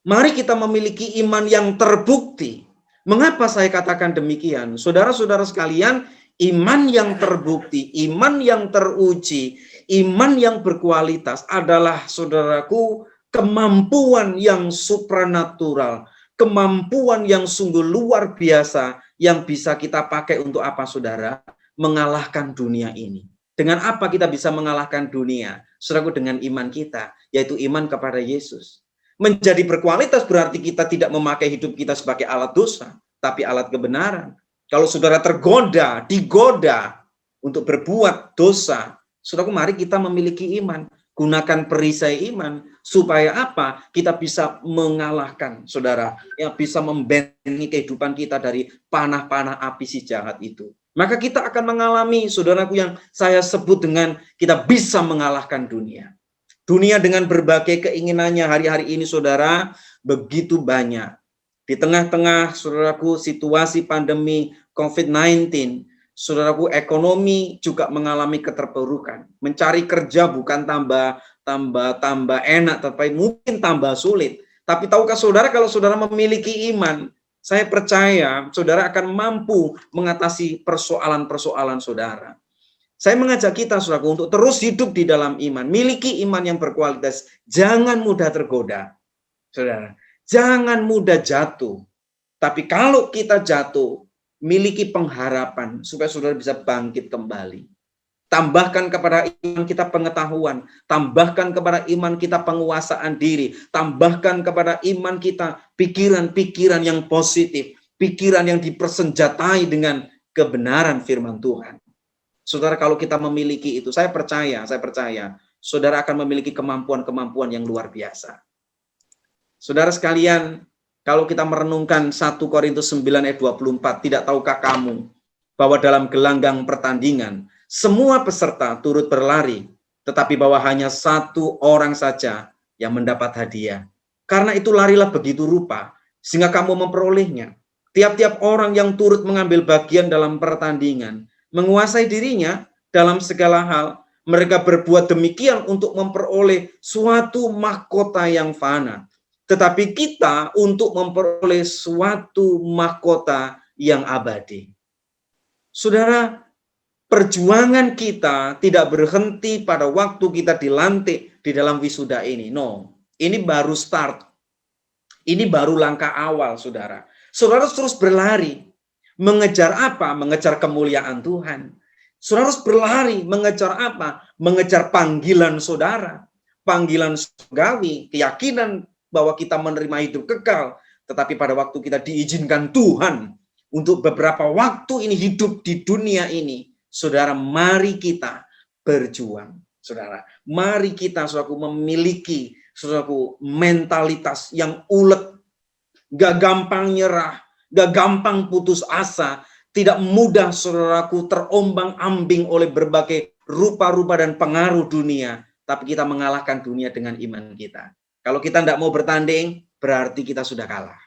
Mari kita memiliki iman yang terbukti. Mengapa saya katakan demikian? Saudara-saudara sekalian, iman yang terbukti, iman yang teruji, iman yang berkualitas adalah, saudaraku, kemampuan yang supranatural, kemampuan yang sungguh luar biasa yang bisa kita pakai untuk apa, saudara? Mengalahkan dunia ini. Dengan apa kita bisa mengalahkan dunia? Saudaraku, dengan iman kita, yaitu iman kepada Yesus. Menjadi berkualitas berarti kita tidak memakai hidup kita sebagai alat dosa, tapi alat kebenaran. Kalau saudara tergoda, digoda untuk berbuat dosa, saudaraku, mari kita memiliki iman. Gunakan perisai iman supaya apa? Kita bisa mengalahkan, saudara, yang bisa membentengi kehidupan kita dari panah-panah api si jahat itu. Maka kita akan mengalami, saudaraku, yang saya sebut dengan kita bisa mengalahkan dunia. Dunia dengan berbagai keinginannya hari-hari ini, saudara, begitu banyak. Di tengah-tengah, saudaraku, situasi pandemi COVID-19, saudaraku, ekonomi juga mengalami keterpurukan. Mencari kerja bukan tambah enak, tapi mungkin tambah sulit. Tapi tahukah saudara, kalau saudara memiliki iman, saya percaya saudara akan mampu mengatasi persoalan-persoalan saudara. Saya mengajak kita, saudaraku, untuk terus hidup di dalam iman. Miliki iman yang berkualitas. Jangan mudah tergoda, saudara. Jangan mudah jatuh. Tapi kalau kita jatuh, miliki pengharapan supaya saudara bisa bangkit kembali. Tambahkan kepada iman kita pengetahuan. Tambahkan kepada iman kita penguasaan diri. Tambahkan kepada iman kita pikiran-pikiran yang positif. Pikiran yang dipersenjatai dengan kebenaran firman Tuhan. Saudara, kalau kita memiliki itu, saya percaya, saudara akan memiliki kemampuan-kemampuan yang luar biasa. Saudara sekalian, kalau kita merenungkan 1 Korintus 9 ayat 24, tidak tahukah kamu bahwa dalam gelanggang pertandingan, semua peserta turut berlari, tetapi bahwa hanya satu orang saja yang mendapat hadiah. Karena itu larilah begitu rupa, sehingga kamu memperolehnya. Tiap-tiap orang yang turut mengambil bagian dalam pertandingan, menguasai dirinya dalam segala hal, mereka berbuat demikian untuk memperoleh suatu mahkota yang fana. Tetapi kita untuk memperoleh suatu mahkota yang abadi. Saudara, perjuangan kita tidak berhenti pada waktu kita dilantik di dalam wisuda ini. No, ini baru start. Ini baru langkah awal, saudara. Saudara terus berlari. Mengejar apa? Mengejar kemuliaan Tuhan. Saudara harus berlari, mengejar apa? Mengejar panggilan saudara. Panggilan surgawi, keyakinan bahwa kita menerima hidup kekal. Tetapi pada waktu kita diizinkan Tuhan untuk beberapa waktu ini hidup di dunia ini, saudara, mari kita berjuang. Saudara, mari kita, saudaraku, memiliki, saudaraku, mentalitas yang ulet, gak gampang nyerah, gak gampang putus asa, tidak mudah, saudaraku, terombang-ambing oleh berbagai rupa-rupa dan pengaruh dunia, tapi kita mengalahkan dunia dengan iman kita. Kalau kita tidak mau bertanding, berarti kita sudah kalah.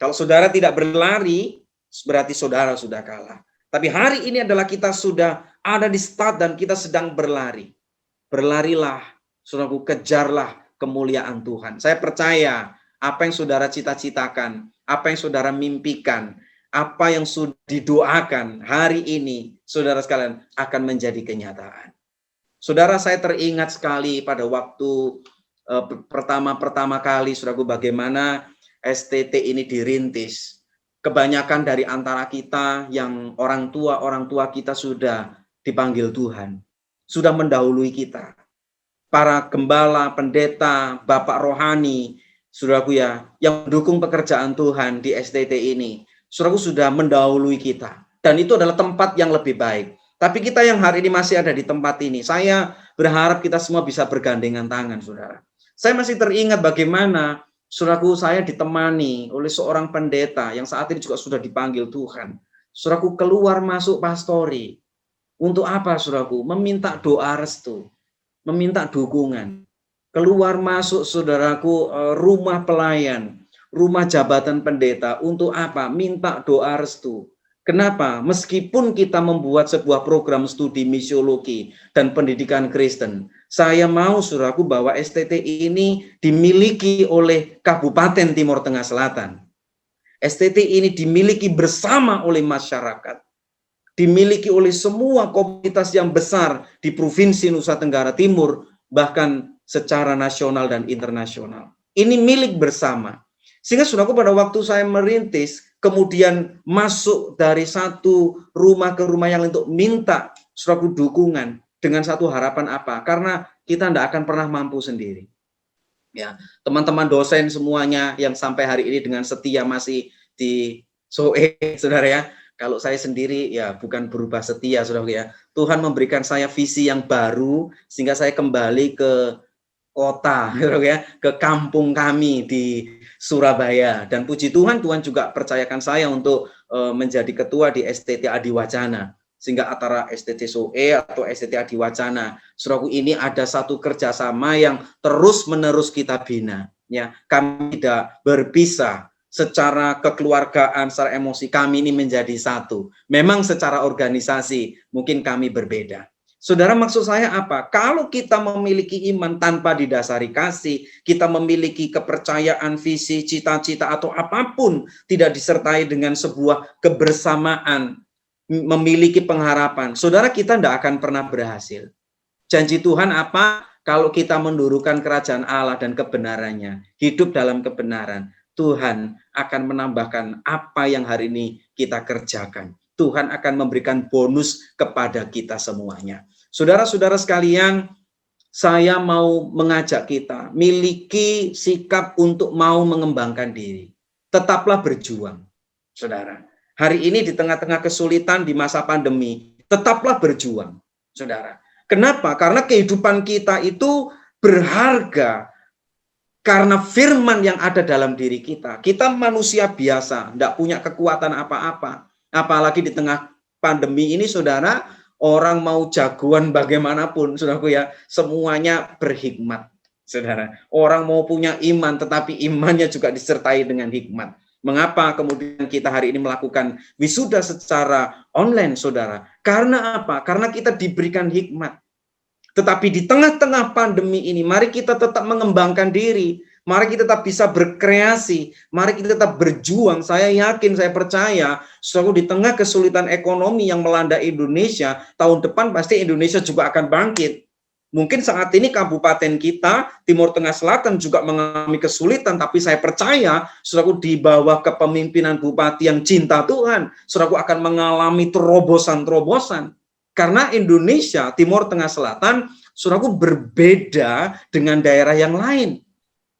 Kalau saudara tidak berlari, berarti saudara sudah kalah. Tapi hari ini adalah kita sudah ada di start dan kita sedang berlari. Berlarilah, saudaraku, kejarlah kemuliaan Tuhan. Saya percaya apa yang saudara cita-citakan, apa yang saudara mimpikan, apa yang sudah didoakan hari ini, saudara sekalian, akan menjadi kenyataan. Saudara, saya teringat sekali pada waktu pertama kali, saudaraku, bagaimana STT ini dirintis. Kebanyakan dari antara kita yang orang tua kita sudah dipanggil Tuhan, sudah mendahului kita. Para gembala, pendeta, bapak rohani, saudaraku ya, yang mendukung pekerjaan Tuhan di STT ini, saudaraku, sudah mendahului kita. Dan itu adalah tempat yang lebih baik. Tapi kita yang hari ini masih ada di tempat ini, saya berharap kita semua bisa bergandengan tangan, saudara. Saya masih teringat bagaimana, saudaraku, saya ditemani oleh seorang pendeta yang saat ini juga sudah dipanggil Tuhan. Saudaraku, keluar masuk pastori. Untuk apa, saudaraku? Meminta doa restu, meminta dukungan. Keluar masuk, saudaraku, rumah pelayan, rumah jabatan pendeta. Untuk apa? Minta doa restu. Kenapa? Meskipun kita membuat sebuah program studi misiologi dan pendidikan Kristen, saya mau, saudaraku, bahwa STT ini dimiliki oleh Kabupaten Timur Tengah Selatan. STT ini dimiliki bersama oleh masyarakat. Dimiliki oleh semua komunitas yang besar di Provinsi Nusa Tenggara Timur, bahkan secara nasional dan internasional. Ini milik bersama. Sehingga, saudaraku, pada waktu saya merintis, kemudian masuk dari satu rumah ke rumah yang untuk minta, saudaraku, dukungan dengan satu harapan apa? Karena kita tidak akan pernah mampu sendiri. Ya, teman-teman dosen semuanya yang sampai hari ini dengan setia masih di SOE, saudara ya. Kalau saya sendiri ya bukan berubah setia, saudara ya. Tuhan memberikan saya visi yang baru sehingga saya kembali ke kota, saudara ya, ke kampung kami di Surabaya. Dan puji Tuhan, Tuhan juga percayakan saya untuk menjadi ketua di STT Adiwacana. Sehingga antara STT SOE atau STT Adiwacana, saudaraku, ini ada satu kerjasama yang terus-menerus kita bina. Ya, kami tidak berpisah. Secara kekeluargaan, secara emosi, kami ini menjadi satu. Memang secara organisasi mungkin kami berbeda. Saudara, maksud saya apa? Kalau kita memiliki iman tanpa didasari kasih, kita memiliki kepercayaan, visi, cita-cita, atau apapun, tidak disertai dengan sebuah kebersamaan, memiliki pengharapan, saudara, kita tidak akan pernah berhasil. Janji Tuhan apa? Kalau kita mendudukan kerajaan Allah dan kebenarannya, hidup dalam kebenaran, Tuhan akan menambahkan apa yang hari ini kita kerjakan. Tuhan akan memberikan bonus kepada kita semuanya. Saudara-saudara sekalian, saya mau mengajak kita miliki sikap untuk mau mengembangkan diri. Tetaplah berjuang, saudara. Hari ini di tengah-tengah kesulitan di masa pandemi, tetaplah berjuang, saudara. Kenapa? Karena kehidupan kita itu berharga karena firman yang ada dalam diri kita. Kita manusia biasa, tidak punya kekuatan apa-apa. Apalagi di tengah pandemi ini, saudara, orang mau jagoan bagaimanapun, saudaraku ya, semuanya berhikmat, saudara. Orang mau punya iman, tetapi imannya juga disertai dengan hikmat. Mengapa kemudian kita hari ini melakukan wisuda secara online, saudara? Karena apa? Karena kita diberikan hikmat. Tetapi di tengah-tengah pandemi ini, mari kita tetap mengembangkan diri. Mari kita tetap bisa berkreasi, mari kita tetap berjuang. Saya yakin, saya percaya, di tengah kesulitan ekonomi yang melanda Indonesia, tahun depan pasti Indonesia juga akan bangkit. Mungkin saat ini kabupaten kita, Timur Tengah Selatan juga mengalami kesulitan, tapi saya percaya, di bawah kepemimpinan Bupati yang cinta Tuhan, akan mengalami terobosan-terobosan. Karena Indonesia, Timur Tengah Selatan, berbeda dengan daerah yang lain.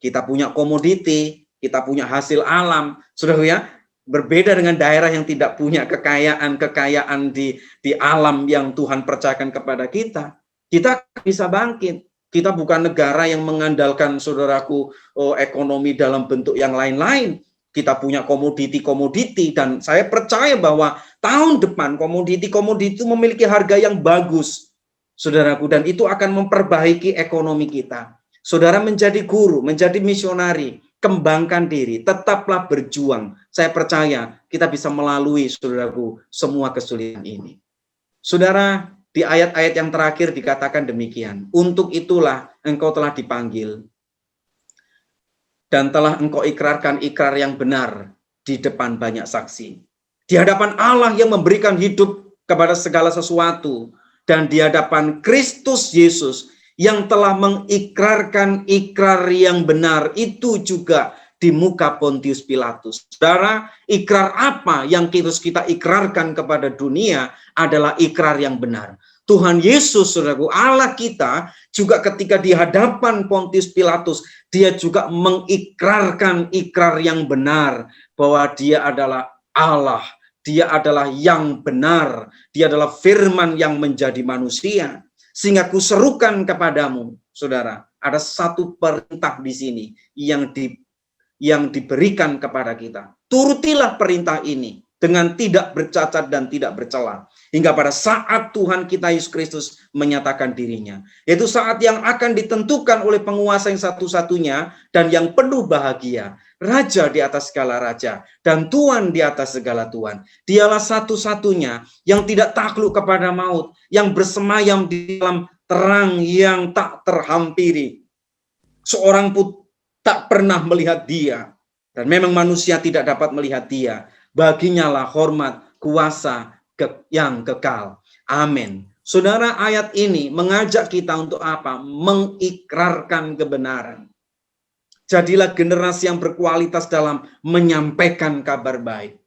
Kita punya komoditi, kita punya hasil alam, saudara ya, berbeda dengan daerah yang tidak punya kekayaan di alam yang Tuhan percayakan kepada kita. Kita bisa bangkit. Kita bukan negara yang mengandalkan, saudaraku, ekonomi dalam bentuk yang lain-lain. Kita punya komoditi-komoditi, dan saya percaya bahwa tahun depan komoditi-komoditi itu memiliki harga yang bagus, saudaraku, dan itu akan memperbaiki ekonomi kita. Saudara, menjadi guru, menjadi misionari, kembangkan diri, tetaplah berjuang. Saya percaya kita bisa melalui, saudaraku, semua kesulitan ini. Saudara, di ayat-ayat yang terakhir dikatakan demikian. Untuk itulah engkau telah dipanggil dan telah engkau ikrarkan ikrar yang benar di depan banyak saksi. Di hadapan Allah yang memberikan hidup kepada segala sesuatu, dan di hadapan Kristus Yesus yang telah mengikrarkan ikrar yang benar itu juga di muka Pontius Pilatus. Saudara, ikrar apa yang harus kita ikrarkan kepada dunia adalah ikrar yang benar. Tuhan Yesus, saudaraku, Allah kita juga ketika di hadapan Pontius Pilatus, dia juga mengikrarkan ikrar yang benar bahwa dia adalah Allah, dia adalah yang benar, dia adalah firman yang menjadi manusia. Sehingga kuserukan kepadamu, saudara, ada satu perintah di sini yang diberikan kepada kita. Turutilah perintah ini dengan tidak bercacat dan tidak bercela. Hingga pada saat Tuhan kita Yesus Kristus menyatakan dirinya. Yaitu saat yang akan ditentukan oleh penguasa yang satu-satunya dan yang penuh bahagia. Raja di atas segala raja dan Tuhan di atas segala Tuhan. Dialah satu-satunya yang tidak takluk kepada maut, yang bersemayam di dalam terang yang tak terhampiri. Seorang pun tak pernah melihat dia, dan memang manusia tidak dapat melihat dia. Baginya lah hormat, kuasa yang kekal. Amin. Saudara, ayat ini mengajak kita untuk apa? Mengikrarkan kebenaran. Jadilah generasi yang berkualitas dalam menyampaikan kabar baik.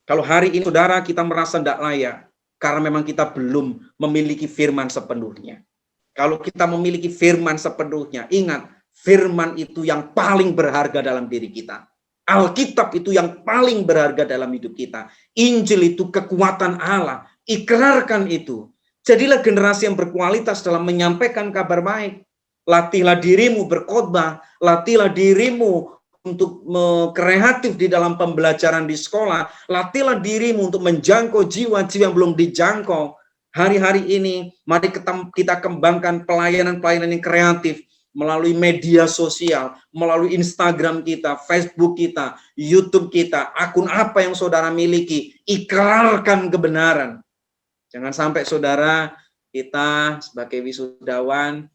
Kalau hari ini, saudara, kita merasa tidak layak, karena memang kita belum memiliki firman sepenuhnya. Kalau kita memiliki firman sepenuhnya, ingat, firman itu yang paling berharga dalam diri kita. Alkitab itu yang paling berharga dalam hidup kita. Injil itu kekuatan Allah. Ikrarkan itu. Jadilah generasi yang berkualitas dalam menyampaikan kabar baik. Latihlah dirimu berkhotbah, latihlah dirimu untuk kreatif di dalam pembelajaran di sekolah, latihlah dirimu untuk menjangkau jiwa-jiwa yang belum dijangkau. Hari-hari ini, mari kita kembangkan pelayanan-pelayanan yang kreatif melalui media sosial, melalui Instagram kita, Facebook kita, YouTube kita, akun apa yang saudara miliki, ikrarkan kebenaran. Jangan sampai saudara kita sebagai wisudawan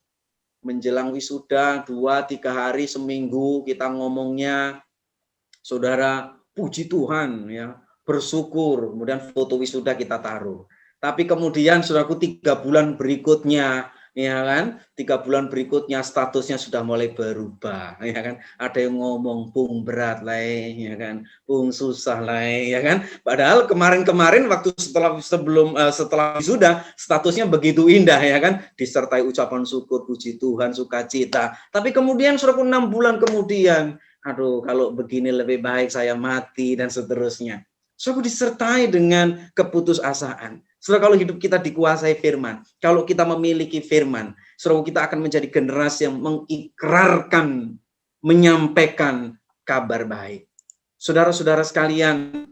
menjelang wisuda 2-3 hari seminggu kita ngomongnya, saudara, puji Tuhan ya, bersyukur, kemudian foto wisuda kita taruh. Tapi kemudian saudaraku 3 bulan berikutnya, ya kan, 3 bulan berikutnya statusnya sudah mulai berubah, ya kan. Ada yang ngomong pung berat lah, ya kan, pung susah lah, ya kan. Padahal kemarin-kemarin waktu setelah wisuda statusnya begitu indah, ya kan, disertai ucapan syukur, puji Tuhan, sukacita. Tapi kemudian saudaraku 6 bulan kemudian, aduh kalau begini lebih baik saya mati dan seterusnya. Saudaraku disertai dengan keputusasaan. Saudara, kalau hidup kita dikuasai firman, kalau kita memiliki firman, saudara, kita akan menjadi generasi yang mengikrarkan, menyampaikan kabar baik. Saudara-saudara sekalian,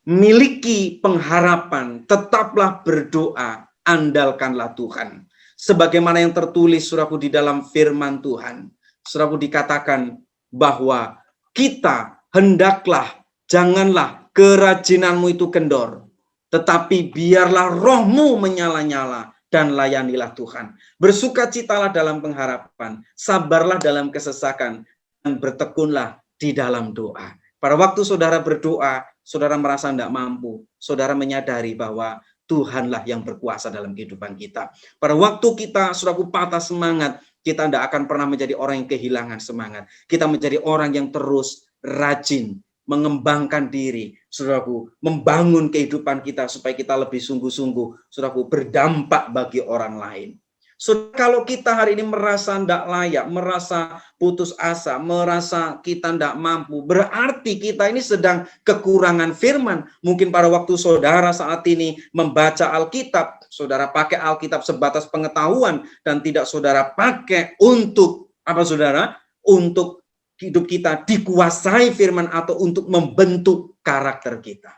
miliki pengharapan, tetaplah berdoa, andalkanlah Tuhan. Sebagaimana yang tertulis, saudaraku, di dalam firman Tuhan, saudaraku, dikatakan bahwa kita hendaklah, janganlah kerajinanmu itu kendor, tetapi biarlah rohmu menyala-nyala dan layanilah Tuhan. Bersukacitalah dalam pengharapan, sabarlah dalam kesesakan, dan bertekunlah di dalam doa. Pada waktu saudara berdoa, saudara merasa tidak mampu, saudara menyadari bahwa Tuhanlah yang berkuasa dalam kehidupan kita. Pada waktu kita, saudaraku, patah semangat, kita tidak akan pernah menjadi orang yang kehilangan semangat. Kita menjadi orang yang terus rajin, mengembangkan diri, saudaraku, membangun kehidupan kita supaya kita lebih sungguh-sungguh, saudaraku, berdampak bagi orang lain. Saudara, kalau kita hari ini merasa tidak layak, merasa putus asa, merasa kita tidak mampu, berarti kita ini sedang kekurangan firman. Mungkin pada waktu saudara saat ini membaca Alkitab, saudara pakai Alkitab sebatas pengetahuan dan tidak saudara pakai untuk apa, saudara? Untuk hidup kita dikuasai firman atau untuk membentuk karakter kita.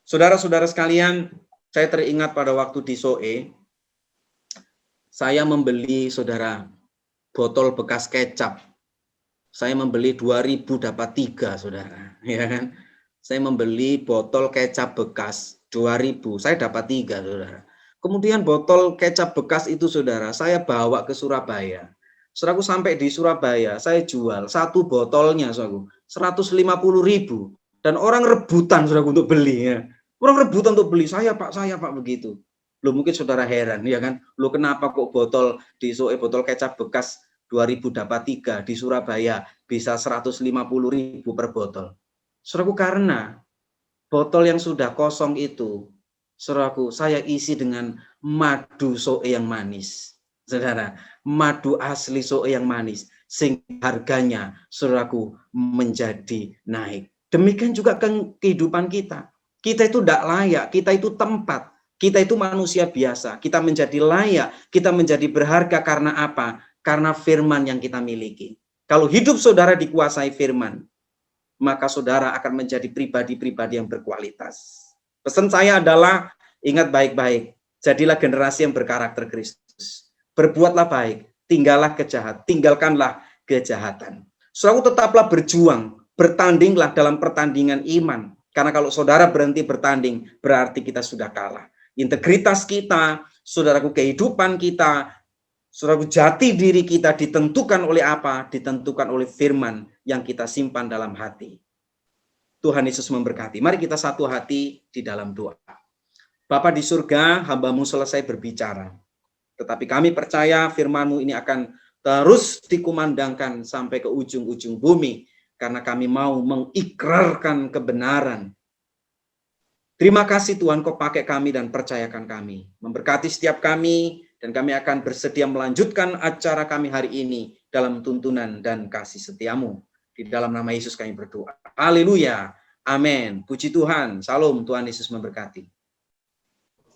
Saudara-saudara sekalian, saya teringat pada waktu di Soe, saya membeli, saudara, botol bekas kecap. Saya membeli 2.000 dapat 3, saudara. Ya kan? Saya membeli botol kecap bekas 2.000, saya dapat 3, saudara. Kemudian botol kecap bekas itu, saudara, saya bawa ke Surabaya. Saudaraku, sampai di Surabaya, saya jual 1 botolnya, saudaraku, 150.000. Dan orang rebutan, saudaraku, untuk beli. Ya. Orang rebutan untuk beli, saya pak, begitu. Lo mungkin saudara heran, ya kan? Lo kenapa kok botol di Soe, botol kecap bekas 2.000 dapat 3 di Surabaya bisa 150.000 per botol? Saudaraku, karena botol yang sudah kosong itu, saudaraku, saya isi dengan madu Soe yang manis. Saudara, madu asli Soe yang manis, sehingga harganya, saudaraku, menjadi naik. Demikian juga kehidupan kita. Kita itu tidak layak, kita itu tempat, kita itu manusia biasa. Kita menjadi layak, kita menjadi berharga karena apa? Karena firman yang kita miliki. Kalau hidup saudara dikuasai firman, maka saudara akan menjadi pribadi-pribadi yang berkualitas. Pesan saya adalah, ingat baik-baik, jadilah generasi yang berkarakter Kristus. Berbuatlah baik, tinggalkanlah kejahatan. Saudara, tetaplah berjuang, bertandinglah dalam pertandingan iman. Karena kalau saudara berhenti bertanding, berarti kita sudah kalah. Integritas kita, saudaraku, kehidupan kita, saudaraku, jati diri kita ditentukan oleh apa? Ditentukan oleh firman yang kita simpan dalam hati. Tuhan Yesus memberkati. Mari kita satu hati di dalam doa. Bapa di surga, hamba-Mu selesai berbicara. Tetapi kami percaya firman-Mu ini akan terus dikumandangkan sampai ke ujung-ujung bumi. Karena kami mau mengikrarkan kebenaran. Terima kasih Tuhan, Kau pakai kami dan percayakan kami. Memberkati setiap kami, dan kami akan bersedia melanjutkan acara kami hari ini dalam tuntunan dan kasih setia-Mu. Di dalam nama Yesus kami berdoa. Haleluya. Amin. Puji Tuhan. Salam. Tuhan Yesus memberkati.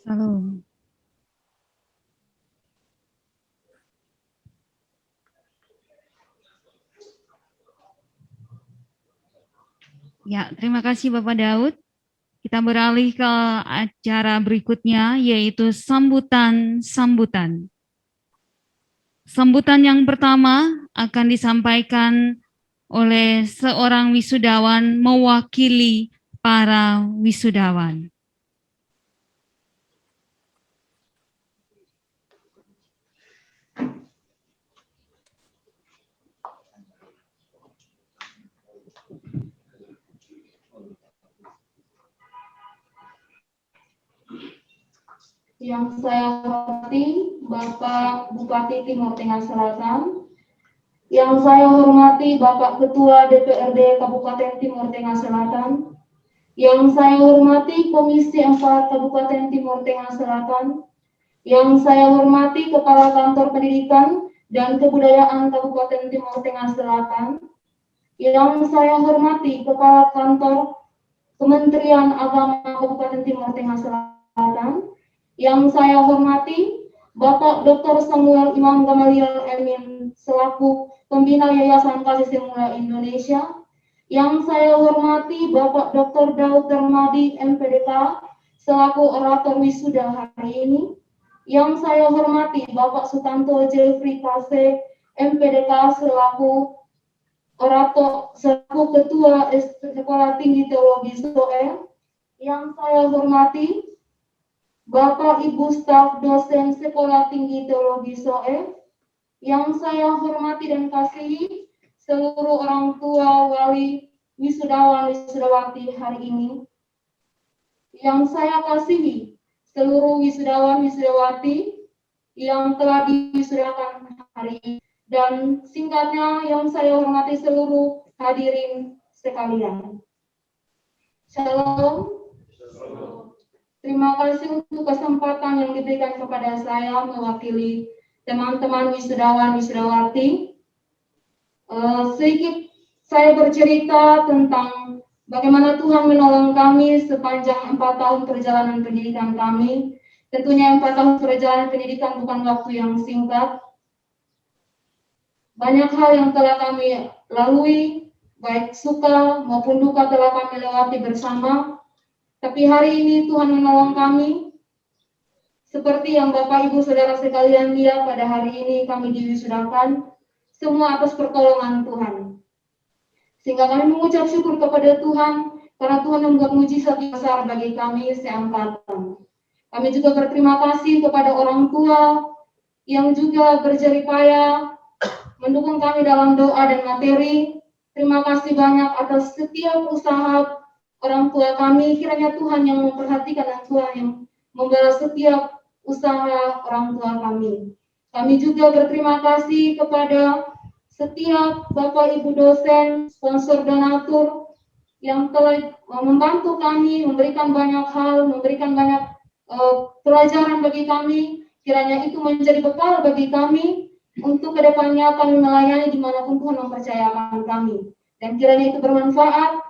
Salam. Ya, terima kasih Bapak Daud. Kita beralih ke acara berikutnya, yaitu sambutan-sambutan. Sambutan yang pertama akan disampaikan oleh seorang wisudawan mewakili para wisudawan. Yang saya hormati Bapak Bupati Timur Tengah Selatan, yang saya hormati Bapak Ketua DPRD Kabupaten Timur Tengah Selatan, yang saya hormati Komisi 4 Kabupaten Timur Tengah Selatan, yang saya hormati Kepala Kantor Pendidikan dan Kebudayaan Kabupaten Timur Tengah Selatan, yang saya hormati Kepala Kantor Kementerian Agama Kabupaten Timur Tengah Selatan, yang saya hormati Bapak Dr. Samuel Imam Gamaliel Emin selaku Pembina Yayasan Kasih Semula Indonesia, yang saya hormati Bapak Dr. Daud Darmadi MPDK selaku orator wisuda hari ini, yang saya hormati Bapak Sutanto Jeffrey Kase MPDK selaku Ketua Sekolah Tinggi Teologi SOE, yang saya hormati Bapak Ibu staf dosen Sekolah Tinggi Teologi SOE, yang saya hormati dan kasihi seluruh orang tua, wali, wisudawan, wisudawati hari ini, yang saya kasihi seluruh wisudawan, wisudawati yang telah diwisudakan hari ini, dan singkatnya yang saya hormati seluruh hadirin sekalian. Shalom. Terima kasih untuk kesempatan yang diberikan kepada saya mewakili teman-teman wisudawan wisudawati. Sedikit saya bercerita tentang bagaimana Tuhan menolong kami sepanjang 4 tahun perjalanan pendidikan kami. Tentunya 4 tahun perjalanan pendidikan bukan waktu yang singkat. Banyak hal yang telah kami lalui, baik suka maupun duka telah kami lewati bersama. Tapi hari ini Tuhan menolong kami, seperti yang Bapak Ibu Saudara sekalian lihat pada hari ini kami diwisudakan, semua atas pertolongan Tuhan. Sehingga kami mengucap syukur kepada Tuhan, karena Tuhan membuat mujizat besar bagi kami seangkatan. Kami juga berterima kasih kepada orang tua yang juga berjerih payah mendukung kami dalam doa dan materi. Terima kasih banyak atas setiap usaha orang tua kami, kiranya Tuhan yang memperhatikan dan Tuhan yang membalas setiap usaha orang tua kami. Kami juga berterima kasih kepada setiap Bapak Ibu dosen, sponsor donatur yang telah membantu kami, memberikan banyak hal, memberikan banyak pelajaran bagi kami. Kiranya itu menjadi bekal bagi kami untuk kedepannya kami melayani dimanapun Tuhan mempercayakan kami. Dan kiranya itu bermanfaat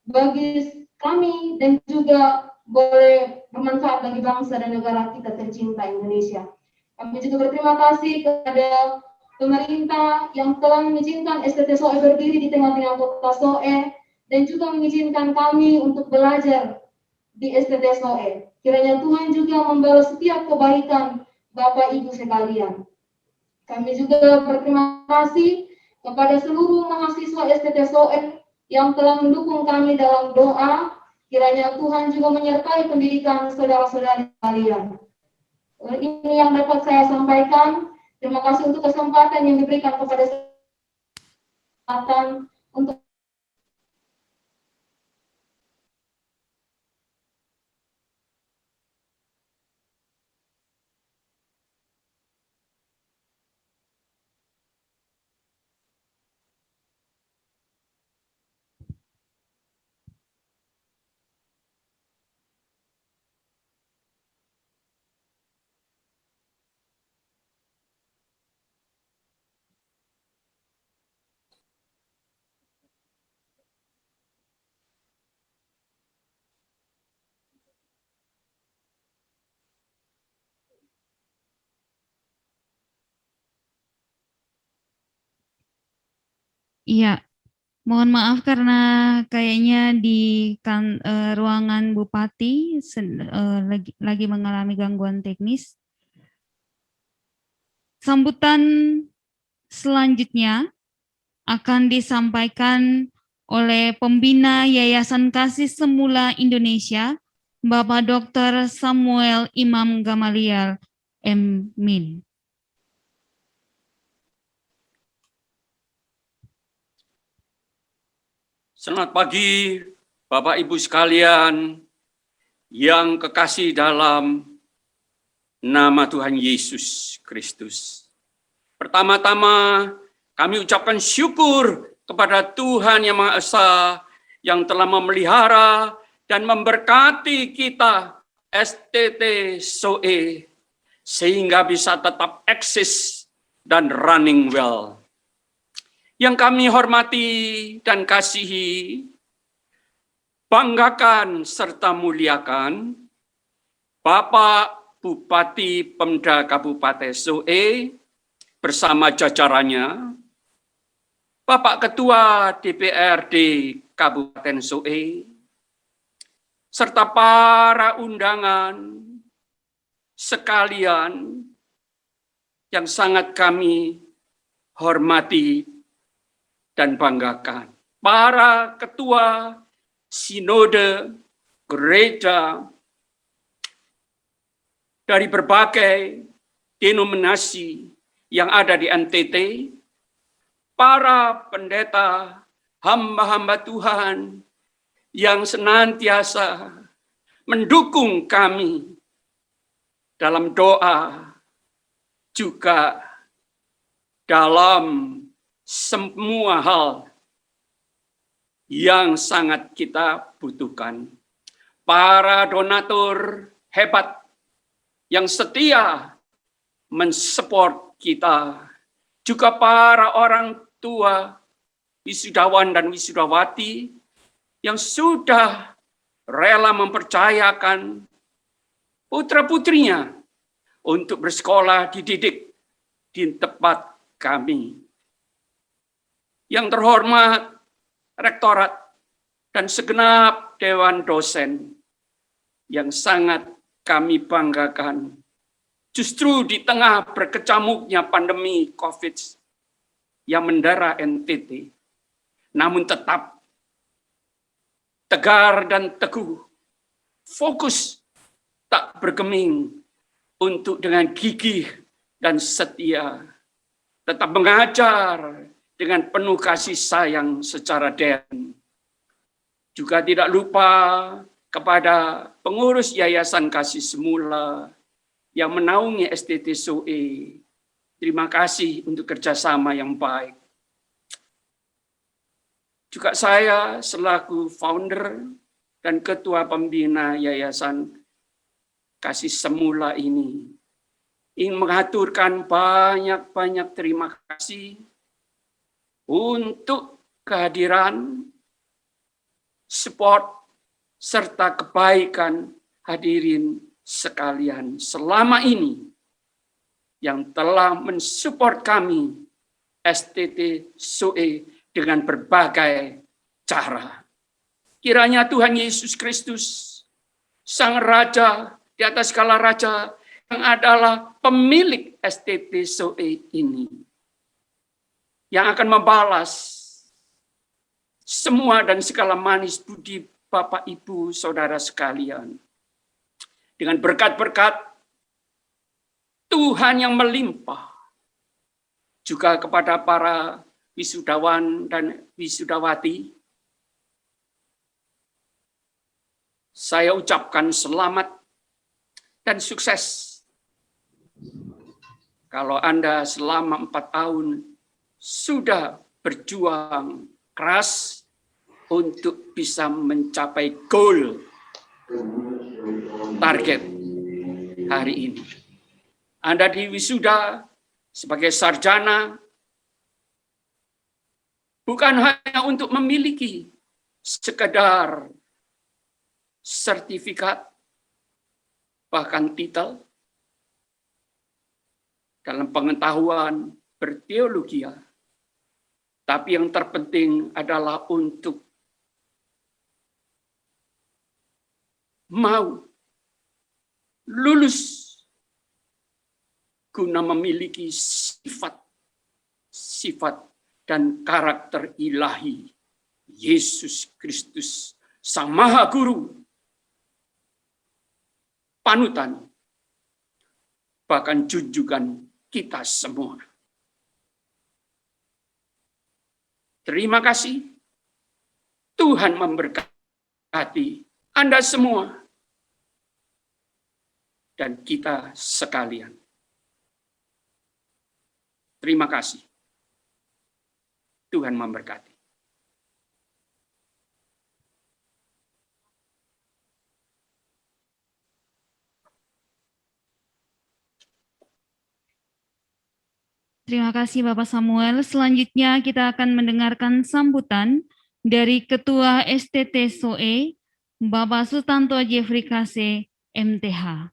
bagi kami dan juga boleh bermanfaat bagi bangsa dan negara kita tercinta Indonesia. Kami juga berterima kasih kepada pemerintah yang telah mengizinkan STT SOE berdiri di tengah-tengah kota SOE dan juga mengizinkan kami untuk belajar di STT SOE. Kiranya Tuhan juga membalas setiap kebaikan Bapak Ibu sekalian. Kami juga berterima kasih kepada seluruh mahasiswa STT SOE yang telah mendukung kami dalam doa, kiranya Tuhan juga menyertai pendidikan saudara-saudari sekalian. Ini yang dapat saya sampaikan. Terima kasih untuk kesempatan yang diberikan kepada saya untuk Iya, mohon maaf karena kayaknya di ruangan Bupati lagi mengalami gangguan teknis. Sambutan selanjutnya akan disampaikan oleh Pembina Yayasan Kasih Semula Indonesia, Bapak Dr. Samuel Imam Gamaliel Emin. Selamat pagi, Bapak Ibu sekalian yang kekasih dalam nama Tuhan Yesus Kristus. Pertama-tama kami ucapkan syukur kepada Tuhan Yang Maha Esa yang telah memelihara dan memberkati kita STT SOE sehingga bisa tetap eksis dan running well. Yang kami hormati dan kasihi, banggakan serta muliakan Bapak Bupati Pemda Kabupaten SOE bersama jajarannya, Bapak Ketua DPRD Kabupaten SOE, serta para undangan sekalian yang sangat kami hormati dan banggakan. Para ketua sinode gereja dari berbagai denominasi yang ada di NTT, para pendeta, hamba-hamba Tuhan yang senantiasa mendukung kami dalam doa, juga dalam semua hal yang sangat kita butuhkan. Para donatur hebat yang setia mensupport kita, juga para orang tua, wisudawan dan wisudawati yang sudah rela mempercayakan putra-putrinya untuk bersekolah dididik di tempat kami. Yang terhormat rektorat dan segenap dewan dosen yang sangat kami banggakan. Justru di tengah berkecamuknya pandemi COVID yang mendera NTT, namun tetap tegar dan teguh, fokus tak bergeming untuk dengan gigih dan setia tetap mengajar dengan penuh kasih sayang secara daring. Juga tidak lupa kepada pengurus Yayasan Kasih Semula yang menaungi STT SOE. Terima kasih untuk kerjasama yang baik. Juga saya selaku founder dan ketua pembina Yayasan Kasih Semula ini ingin mengaturkan banyak-banyak terima kasih untuk kehadiran, support, serta kebaikan hadirin sekalian selama ini yang telah mensupport kami STT SOE dengan berbagai cara. Kiranya Tuhan Yesus Kristus, Sang Raja di atas segala raja, yang adalah pemilik STT SOE ini, yang akan membalas semua dan segala manis budi Bapak, Ibu, Saudara sekalian. Dengan berkat-berkat Tuhan yang melimpah. Juga kepada para wisudawan dan wisudawati, saya ucapkan selamat dan sukses. Kalau Anda selama 4 tahun sudah berjuang keras untuk bisa mencapai goal target hari ini. Anda diwisuda sebagai sarjana bukan hanya untuk memiliki sekedar sertifikat, bahkan titel dalam pengetahuan berteologi, tapi yang terpenting adalah untuk mau lulus guna memiliki sifat dan karakter ilahi Yesus Kristus, Sang Maha Guru, panutan, bahkan junjungan kita semua. Terima kasih. Tuhan memberkati Anda semua. dan kita sekalian. Terima kasih. Tuhan memberkati. Terima kasih Bapak Samuel. Selanjutnya kita akan mendengarkan sambutan dari Ketua STT SOE, Bapak Sutanto Jeffrey Kase, MTH.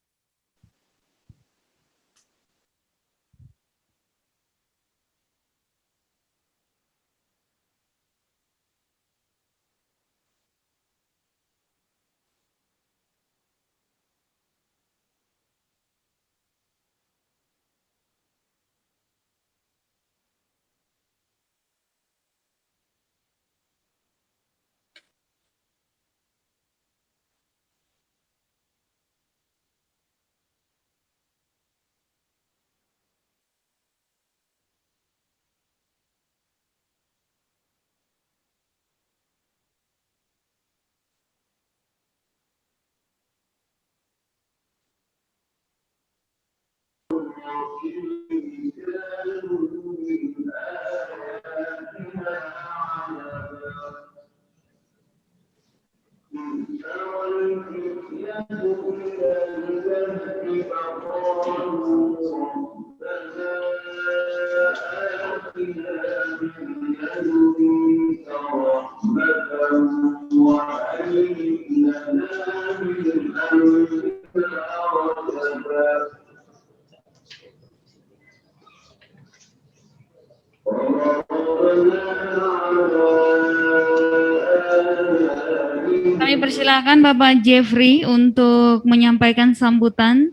Kami persilakan Bapak Jeffrey untuk menyampaikan sambutan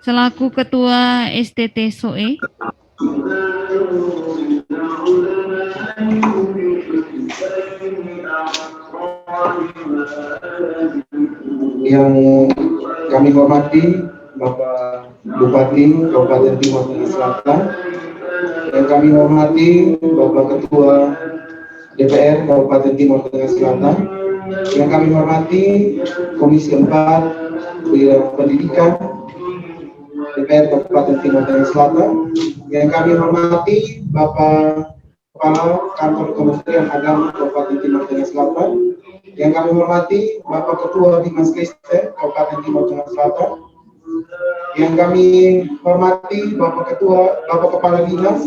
selaku Ketua STT SOE. Yang kami hormati Bapak Bupati Kabupaten Timor Tengah Selatan, yang kami hormati Bapak Ketua DPR Kabupaten Timor Tengah Selatan, yang kami hormati Komisi 4 Bidang Pendidikan DPR Kabupaten Timor Tengah Selatan, yang kami hormati Bapak Kepala Kantor Kementerian Agama Kabupaten Timor Tengah Selatan, yang kami hormati Bapak Ketua Dinas Kristen Kabupaten Timor Tengah Selatan, yang kami hormati Bapak Kepala Dinas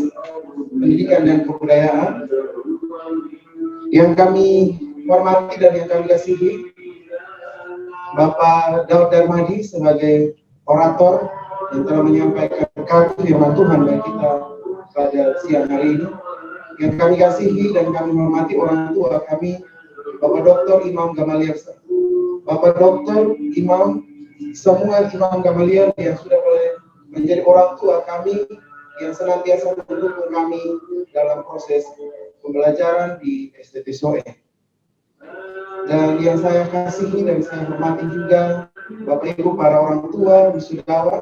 Pendidikan dan Kebudayaan, yang kami hormati dan yang kami kasihi Bapak Daud Darmadi sebagai orator yang telah menyampaikan firman Tuhan bagi kita pada siang hari ini, yang kami kasihi dan kami hormati orang tua kami Bapak Dr. Imam Gamaliel, Bapak Dr. Imam, semua Imam Gamaliel yang sudah boleh menjadi orang tua kami, yang senantiasa mendukung kami dalam proses pembelajaran di STT SOE. Dan yang saya kasihi dan saya hormati juga Bapak Ibu para orang tua wisudawan,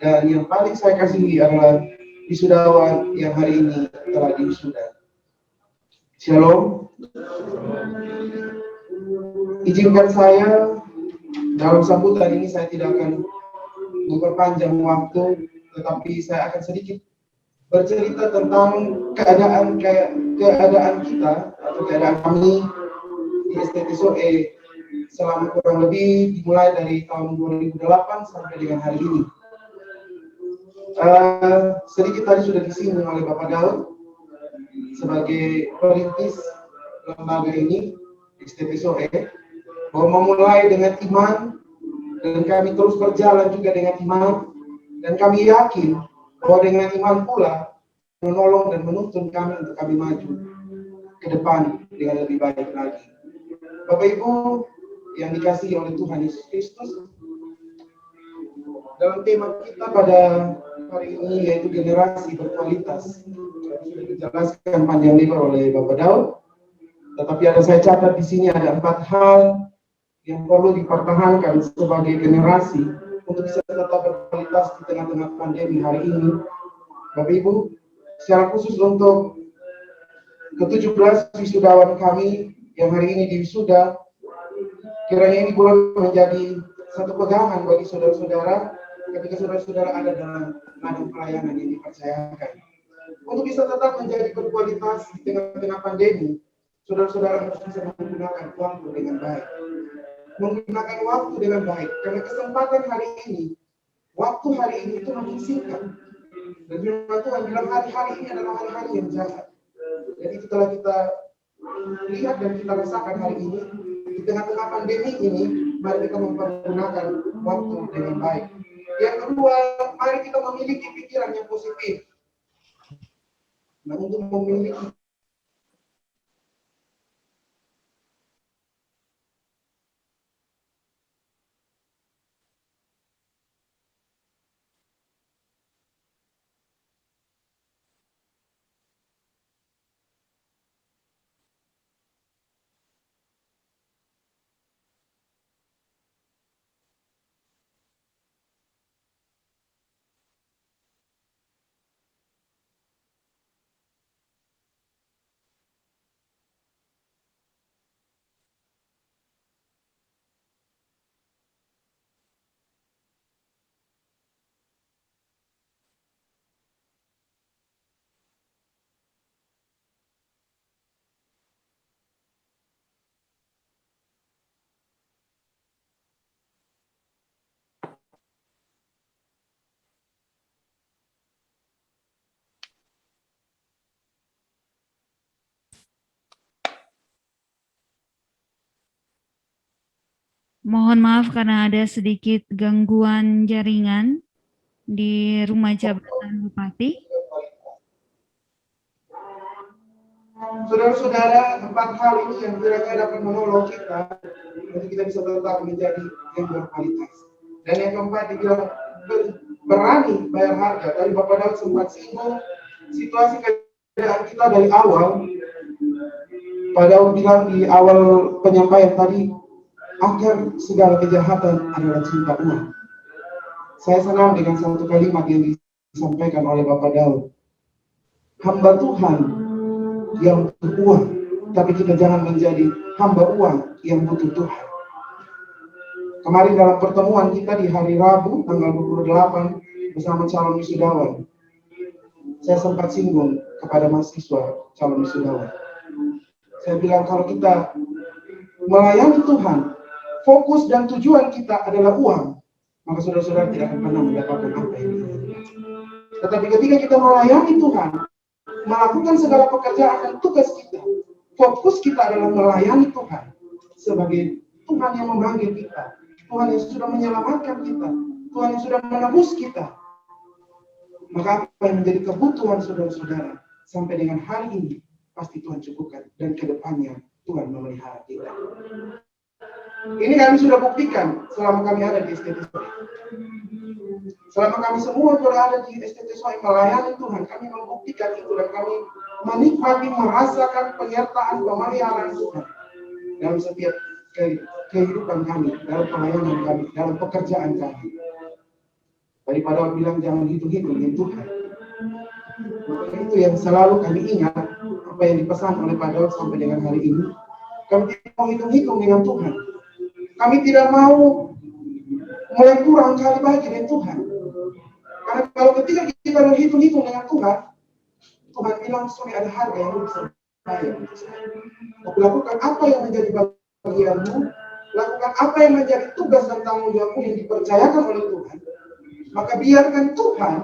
dan yang paling saya kasihi adalah wisudawan yang hari ini telah diwisuda. Shalom. Izinkan saya dalam sambutan ini, saya tidak akan memperpanjang waktu, tetapi saya akan sedikit bercerita tentang keadaan kita atau keadaan kami di STT SOE selama kurang lebih dimulai dari tahun 2008 sampai dengan hari ini. Sedikit tadi sudah disinggung oleh Bapak Daud sebagai perintis lembaga ini STT SOE, bahwa memulai dengan iman dan kami terus berjalan juga dengan iman, dan kami yakin bahwa dengan iman pula menolong dan menuntun kami untuk kami maju ke depan dengan lebih baik lagi. Bapak Ibu yang dikasihi oleh Tuhan Yesus Kristus, dalam tema kita pada hari ini yaitu generasi berkualitas, sudah dijelaskan panjang lebar oleh Bapak Daud, tetapi ada saya catat di sini ada 4 hal yang perlu dipertahankan sebagai generasi untuk bisa tetap berkualitas di tengah-tengah pandemi hari ini. Bapak Ibu, secara khusus untuk ke-17 wisudawan kami yang hari ini diwisuda, kiranya ini boleh menjadi satu pegangan bagi saudara-saudara ketika saudara-saudara ada dalam ladang pelayanan yang dipercayakan. Untuk bisa tetap menjadi berkualitas di tengah-tengah pandemi, saudara-saudara harus bisa menggunakan waktu dengan baik. Menggunakan waktu dengan baik, karena kesempatan hari ini, waktu hari ini itu makin singkat. Dan firman Tuhan bilang hari-hari ini adalah hari-hari yang jahat. Jadi setelah kita lihat dan kita rasakan hari ini, di tengah-tengah pandemi ini, mari kita mempergunakan waktu dengan baik. Yang kedua, mari kita memiliki pikiran yang positif. Nah, untuk memiliki Mohon maaf karena ada sedikit gangguan jaringan di rumah jabatan Bupati. saudara-saudara, 4 hal ini yang kira-kira dapat menolong kita untuk kita bisa tetap menjadi yang berkualitas. Dan yang keempat dibilang berani bayar harga. Tadi Bapak Daud sempat singgung situasi keadaan kita dari awal. Pak Daud bilang di awal penyampaian tadi, akar segala kejahatan adalah cinta uang. Saya senang dengan satu kalimat yang disampaikan oleh Bapak Daud. Hamba Tuhan yang butuh uang, tapi kita jangan menjadi hamba uang yang butuh Tuhan. Kemarin dalam pertemuan kita di hari Rabu tanggal 28 bersama calon wisudawan, saya sempat singgung kepada mahasiswa calon wisudawan. Saya bilang kalau kita melayani Tuhan, fokus dan tujuan kita adalah uang, maka saudara-saudara tidak akan pernah mendapatkan apa yang diinginkan. Tetapi ketika kita melayani Tuhan, melakukan segala pekerjaan dan tugas kita, fokus kita adalah melayani Tuhan sebagai Tuhan yang memanggil kita, Tuhan yang sudah menyelamatkan kita, Tuhan yang sudah menebus kita. Maka apa yang menjadi kebutuhan saudara-saudara sampai dengan hari ini pasti Tuhan cukupkan, dan ke depannya Tuhan memelihara kita. Ini kami sudah buktikan selama kami ada di STT Soe. Selama kami semua berada di STT Soe melayani Tuhan, kami membuktikan itu dan kami menikmati, merasakan penyertaan pemeliharaan Tuhan dalam setiap kehidupan kami, dalam pelayanan kami, dalam pekerjaan kami. Daripada bilang jangan hitung-hitung dengan Tuhan. Maka itu yang selalu kami ingat, apa yang dipesan oleh Pak Daud sampai dengan hari ini. Kami tidak mau hitung-hitung dengan Tuhan. Kami tidak mau mulai kurang kali bagi dengan Tuhan. Karena kalau ketika kita berhitung-hitung dengan Tuhan, Tuhan bilang sudah ada harga yang bisa bayar. Lakukan apa yang menjadi bagianmu, lakukan apa yang menjadi tugas dan tanggung jawabmu yang dipercayakan oleh Tuhan. Maka biarkan Tuhan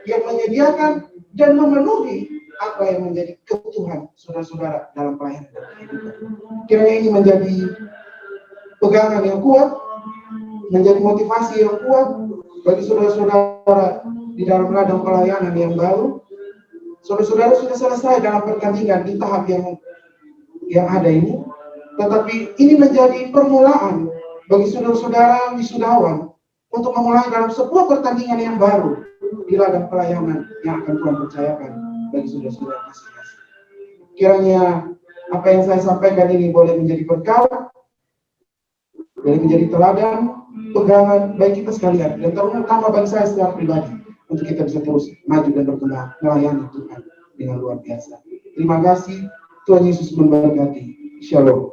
yang menyediakan dan memenuhi apa yang menjadi kebutuhan saudara-saudara dalam pelayanan dan kehidupan. Kiranya ini menjadi pegangan yang kuat, menjadi motivasi yang kuat bagi saudara-saudara di dalam ladang pelayanan yang baru. Saudara-saudara sudah selesai dalam pertandingan di tahap yang ada ini, tetapi ini menjadi permulaan bagi saudara-saudara wisudawan untuk memulai dalam sebuah pertandingan yang baru di ladang pelayanan yang akan Tuhan percayakan bagi saudara-saudara masing-masing. Kiranya apa yang saya sampaikan ini boleh menjadi berkah, boleh menjadi teladan, pegangan bagi kita sekalian, dan terutama bagi saya secara pribadi, untuk kita bisa terus maju dan berkembang melayani Tuhan dengan luar biasa. Terima kasih, Tuhan Yesus memberkati. Shalom.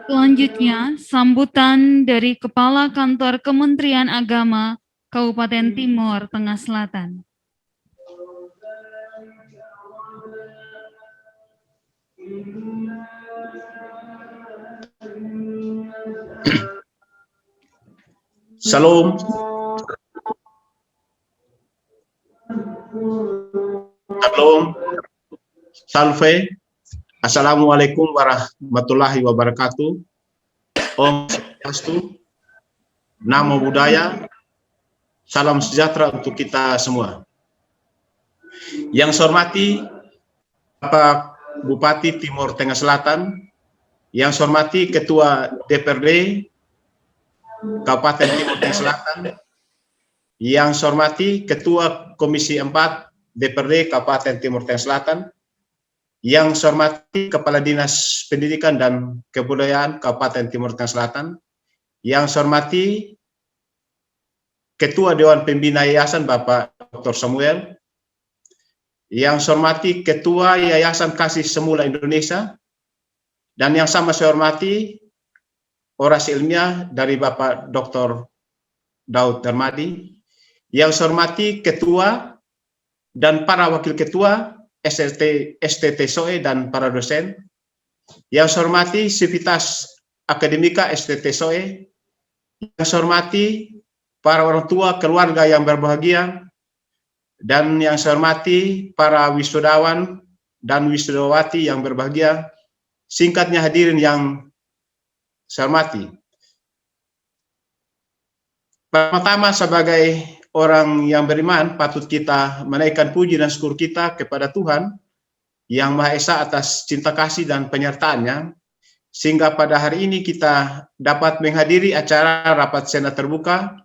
Selanjutnya, sambutan dari Kepala Kantor Kementerian Agama Kabupaten Timor Tengah Selatan. Shalom. Shalom. Salve. Assalamualaikum warahmatullahi wabarakatuh. Om Swastiastu. Namo Buddhaya. Salam sejahtera untuk kita semua. Yang saya hormati Bapak Bupati Timor Tengah Selatan, yang saya hormati Ketua DPRD Kabupaten Timor Tengah Selatan, yang saya hormati Ketua Komisi 4 DPRD Kabupaten Timor Tengah Selatan, yang saya hormati Kepala Dinas Pendidikan dan Kebudayaan Kabupaten Timor Tengah Selatan, yang saya hormati Ketua Dewan Pembina Yayasan Bapak Dr. Samuel, yang saya hormati Ketua Yayasan Kasih Semula Indonesia, dan yang sama saya hormati orasi ilmiah dari Bapak Dr. Daud Darmadi, yang saya hormati Ketua dan para Wakil Ketua STT SOE dan para dosen, yang saya hormati Sivitas Akademika STT SOE, yang saya hormati para orang tua keluarga yang berbahagia, dan yang saya hormati para wisudawan dan wisudawati yang berbahagia. Singkatnya hadirin yang saya hormati. Pertama, sebagai orang yang beriman, patut kita menaikkan puji dan syukur kita kepada Tuhan Yang Maha Esa atas cinta kasih dan penyertaannya, sehingga pada hari ini kita dapat menghadiri acara rapat senat terbuka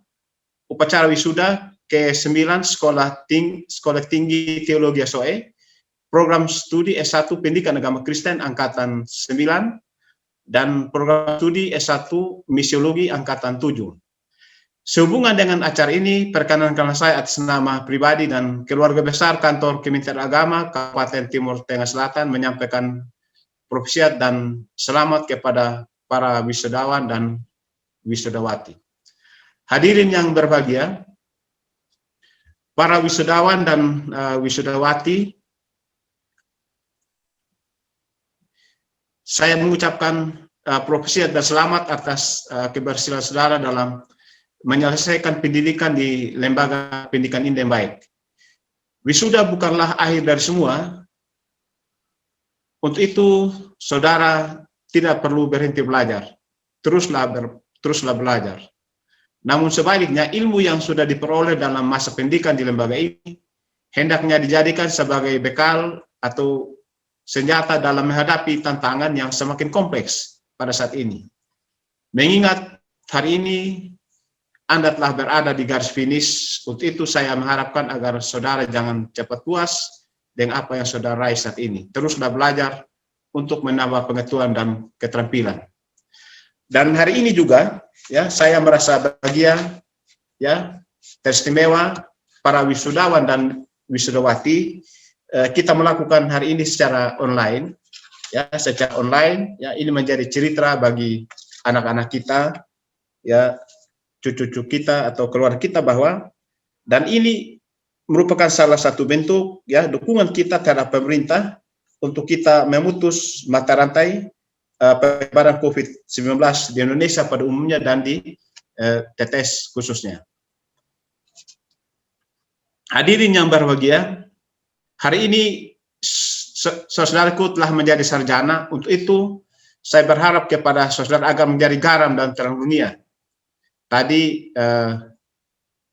upacara wisuda ke-9 Sekolah Tinggi Teologi SOE, program studi S1 Pendidikan Agama Kristen Angkatan 9, dan program studi S1 Misiologi Angkatan 7. Sehubungan dengan acara ini, perkenankanlah saya atas nama pribadi dan keluarga besar Kantor Kementerian Agama Kabupaten Timor Tengah Selatan menyampaikan propsiat dan selamat kepada para wisudawan dan wisudawati. Hadirin yang berbahagia, para wisudawan dan wisudawati, saya mengucapkan propsiat dan selamat atas keberhasilan saudara dalam menyelesaikan pendidikan di lembaga pendidikan ini yang baik. Wisuda bukanlah akhir dari semua. Untuk itu, saudara tidak perlu berhenti belajar. Teruslah belajar. Namun sebaliknya, ilmu yang sudah diperoleh dalam masa pendidikan di lembaga ini hendaknya dijadikan sebagai bekal atau senjata dalam menghadapi tantangan yang semakin kompleks pada saat ini. Mengingat hari ini Anda telah berada di garis finish, untuk itu saya mengharapkan agar saudara jangan cepat puas dengan apa yang saudara raih saat ini. Teruslah belajar untuk menambah pengetahuan dan keterampilan. Dan hari ini juga, ya, saya merasa bahagia, ya, teristimewa para wisudawan dan wisudawati. Kita melakukan hari ini secara online, ya, ini menjadi cerita bagi anak-anak kita, ya, cucu-cucu kita atau keluarga kita, bahwa dan ini merupakan salah satu bentuk, ya, dukungan kita terhadap pemerintah untuk kita memutus mata rantai penyebaran COVID-19 di Indonesia pada umumnya dan di TTS khususnya. Hadirin yang berbahagia, hari ini saudaraku telah menjadi sarjana. Untuk itu saya berharap kepada saudara agar menjadi garam dan terang dunia. Tadi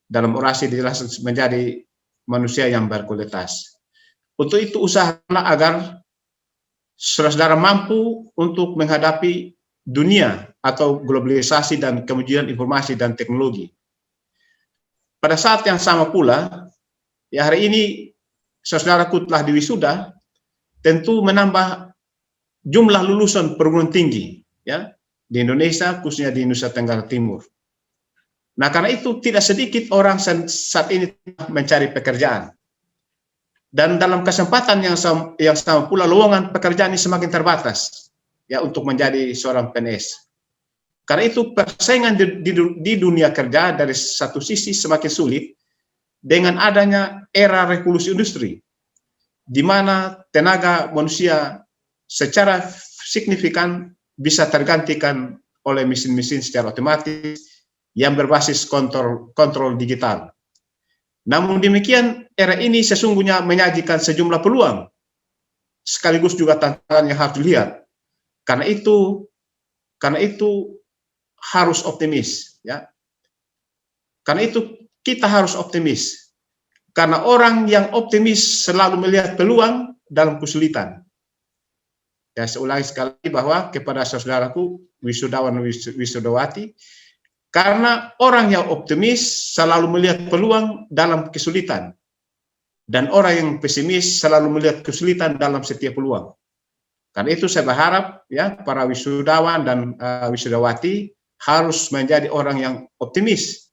dalam orasi dijelaskan menjadi manusia yang berkualitas. Untuk itu usahalah agar saudara mampu untuk menghadapi dunia atau globalisasi dan kemajuan informasi dan teknologi. Pada saat yang sama pula, ya, hari ini saudaraku telah diwisuda, tentu menambah jumlah lulusan perguruan tinggi, ya, di Indonesia, khususnya di Nusa Tenggara Timur. Nah, karena itu tidak sedikit orang saat ini mencari pekerjaan. Dan dalam kesempatan yang sama pula lowongan pekerjaan ini semakin terbatas, ya, untuk menjadi seorang PNS. Karena itu persaingan di dunia kerja dari satu sisi semakin sulit dengan adanya era revolusi industri, di mana tenaga manusia secara signifikan bisa tergantikan oleh mesin-mesin secara otomatis yang berbasis kontrol digital. Namun demikian, era ini sesungguhnya menyajikan sejumlah peluang, sekaligus juga tantangan yang harus dilihat. Karena itu harus optimis, ya. Karena itu kita harus optimis. Karena orang yang optimis selalu melihat peluang dalam kesulitan. Ya, saya ulangi sekali bahwa kepada saudaraku wisudawan wisudawati, karena orang yang optimis selalu melihat peluang dalam kesulitan, dan orang yang pesimis selalu melihat kesulitan dalam setiap peluang. Karena itu saya berharap, ya, para wisudawan dan wisudawati harus menjadi orang yang optimis,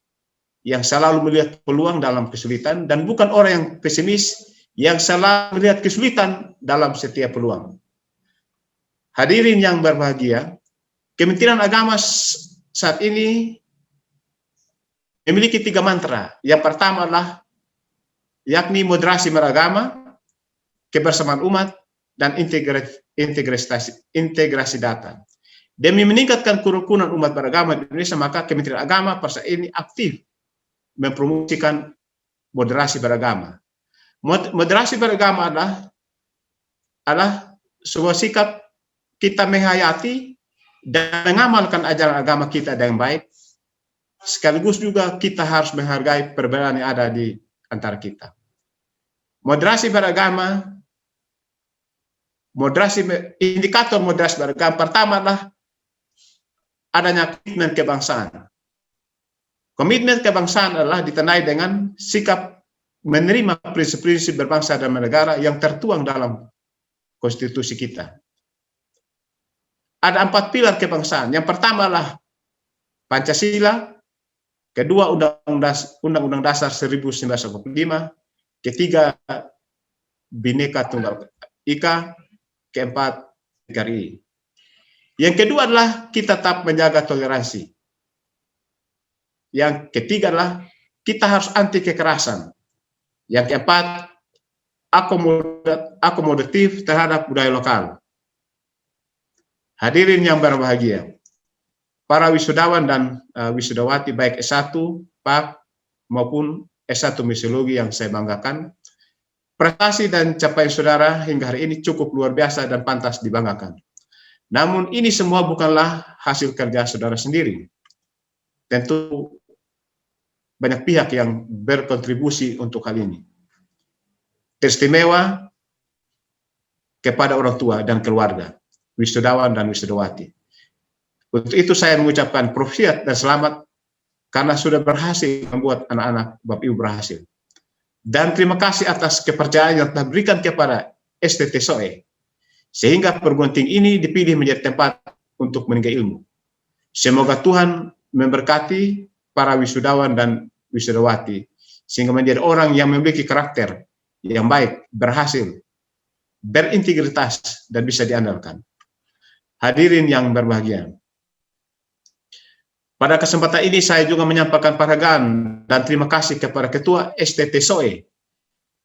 yang selalu melihat peluang dalam kesulitan, dan bukan orang yang pesimis yang selalu melihat kesulitan dalam setiap peluang. Hadirin yang berbahagia, Kementerian Agama saat ini memiliki 3 mantra. Yang pertama adalah yakni moderasi beragama, kebersamaan umat, dan integrasi data. Demi meningkatkan kerukunan umat beragama di Indonesia, maka Kementerian Agama pada saat ini aktif mempromosikan moderasi beragama. Moderasi beragama adalah sebuah sikap kita menghayati dan mengamalkan ajaran agama kita dengan baik, sekaligus juga kita harus menghargai perbedaan yang ada di antara kita. Moderasi beragama, indikator moderasi beragama pertama adalah adanya komitmen kebangsaan. Komitmen kebangsaan adalah ditandai dengan sikap menerima prinsip-prinsip berbangsa dan bernegara yang tertuang dalam konstitusi kita. Ada 4 pilar kebangsaan. Yang pertama adalah Pancasila, kedua Undang-Undang Dasar 1945, ketiga Bhinneka Tunggal Ika, keempat NKRI. Yang kedua adalah kita tetap menjaga toleransi. Yang ketiga adalah kita harus anti kekerasan. Yang keempat, akomodatif terhadap budaya lokal. Hadirin yang berbahagia, para wisudawan dan wisudawati baik S1, PAK, maupun S1 Misiologi yang saya banggakan, prestasi dan capaian saudara hingga hari ini cukup luar biasa dan pantas dibanggakan. Namun ini semua bukanlah hasil kerja saudara sendiri. Tentu banyak pihak yang berkontribusi untuk hal ini. Teristimewa kepada orang tua dan keluarga, wisudawan dan wisudawati. Untuk itu saya mengucapkan profit dan selamat karena sudah berhasil membuat anak-anak Bapak Ibu berhasil. Dan terima kasih atas kepercayaan yang telah diberikan kepada STT SOE, sehingga perguruan tinggi ini dipilih menjadi tempat untuk meninggal ilmu. Semoga Tuhan memberkati para wisudawan dan wisudawati, sehingga menjadi orang yang memiliki karakter yang baik, berhasil, berintegritas, dan bisa diandalkan. Hadirin yang berbahagia, pada kesempatan ini saya juga menyampaikan penghargaan dan terima kasih kepada Ketua STT SOE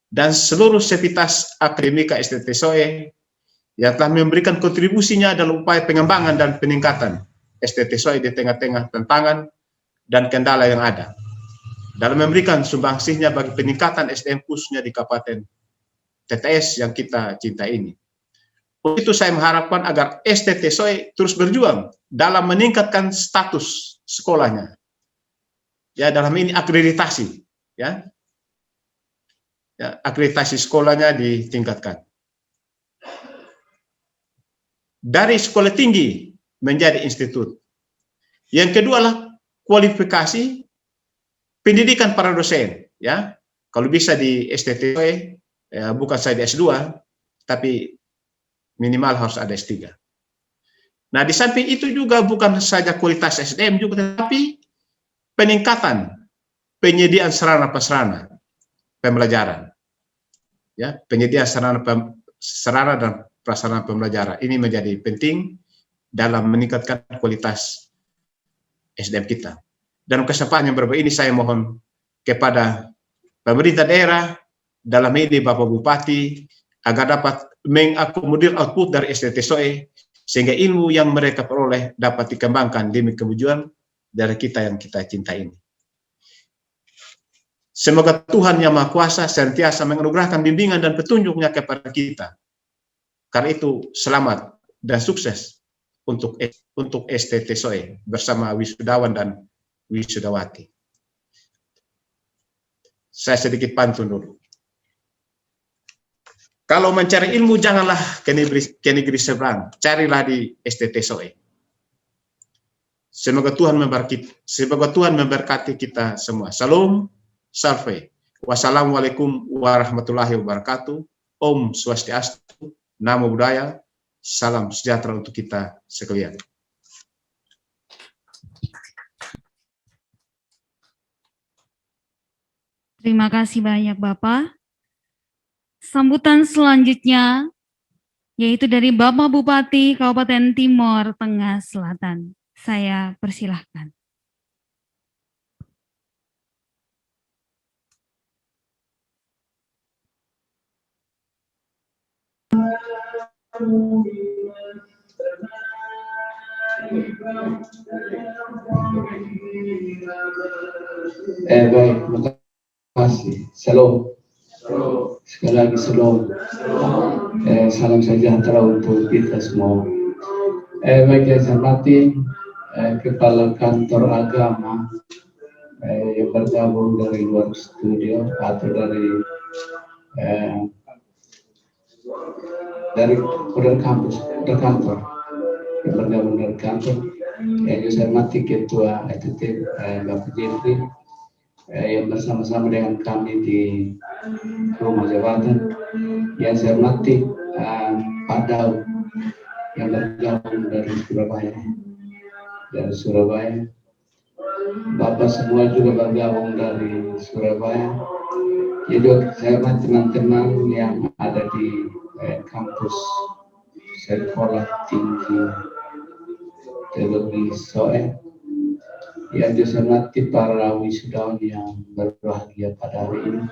dan seluruh sivitas akademika STT SOE yang telah memberikan kontribusinya dalam upaya pengembangan dan peningkatan STT SOE di tengah-tengah tantangan dan kendala yang ada, dalam memberikan sumbangsihnya bagi peningkatan SDM khususnya di Kabupaten TTS yang kita cintai ini. Untuk itu saya mengharapkan agar STT SOE terus berjuang dalam meningkatkan status sekolahnya, ya, dalam ini akreditasi, ya, akreditasi sekolahnya ditingkatkan dari sekolah tinggi menjadi institut. Yang kedua adalah kualifikasi pendidikan para dosen, ya, kalau bisa di STT SOE bukan saja S2, tapi minimal harus ada S3. Nah, di samping itu juga bukan saja kualitas SDM juga, tetapi peningkatan penyediaan sarana prasarana pembelajaran. Ya, penyediaan sarana dan prasarana pembelajaran ini menjadi penting dalam meningkatkan kualitas SDM kita. Dalam kesempatan yang berbeda ini saya mohon kepada pemerintah daerah, dalam ini Bapak Bupati, agar dapat mengakomodir output dari STT SOE, sehingga ilmu yang mereka peroleh dapat dikembangkan demi kemajuan dari kita yang kita cintai ini. Semoga Tuhan Yang Maha Kuasa senantiasa menganugerahkan bimbingan dan petunjuknya kepada kita. Karena itu, selamat dan sukses untuk STT SOE bersama wisudawan dan wisudawati. Saya sedikit pantun dulu. Kalau mencari ilmu, janganlah ke negeri seberang, carilah di STT SOE. Semoga Tuhan memberkati kita semua. Salam, salve. Wassalamualaikum warahmatullahi wabarakatuh. Om Swastiastu, Namo Buddhaya, salam sejahtera untuk kita sekalian. Terima kasih banyak Bapak. Sambutan selanjutnya yaitu dari Bapak Bupati Kabupaten Timor Tengah Selatan. Saya persilahkan. Baik, terima kasih. Salam. Sekali lagi salam. Salam sejahtera untuk kita semua. Baik, yang saya hormati Kepala Kantor Agama yang bergabung dari luar studio atau dari kampus, dari kantor yang bergabung dari kantor. Yang saya hormati Ketua Eksekutif Bapak Jeffrey yang bersama-sama dengan kami di rumah jabatan. Yang saya hormati Pak Daud yang bergabung dari Surabaya. Bapak semua juga bergabung dari Surabaya. Jadi saya hormati teman-teman yang ada di kampus Sekolah Tinggi Teologi SOE. Yang saya hormati para wisudawan yang berbahagia pada hari ini,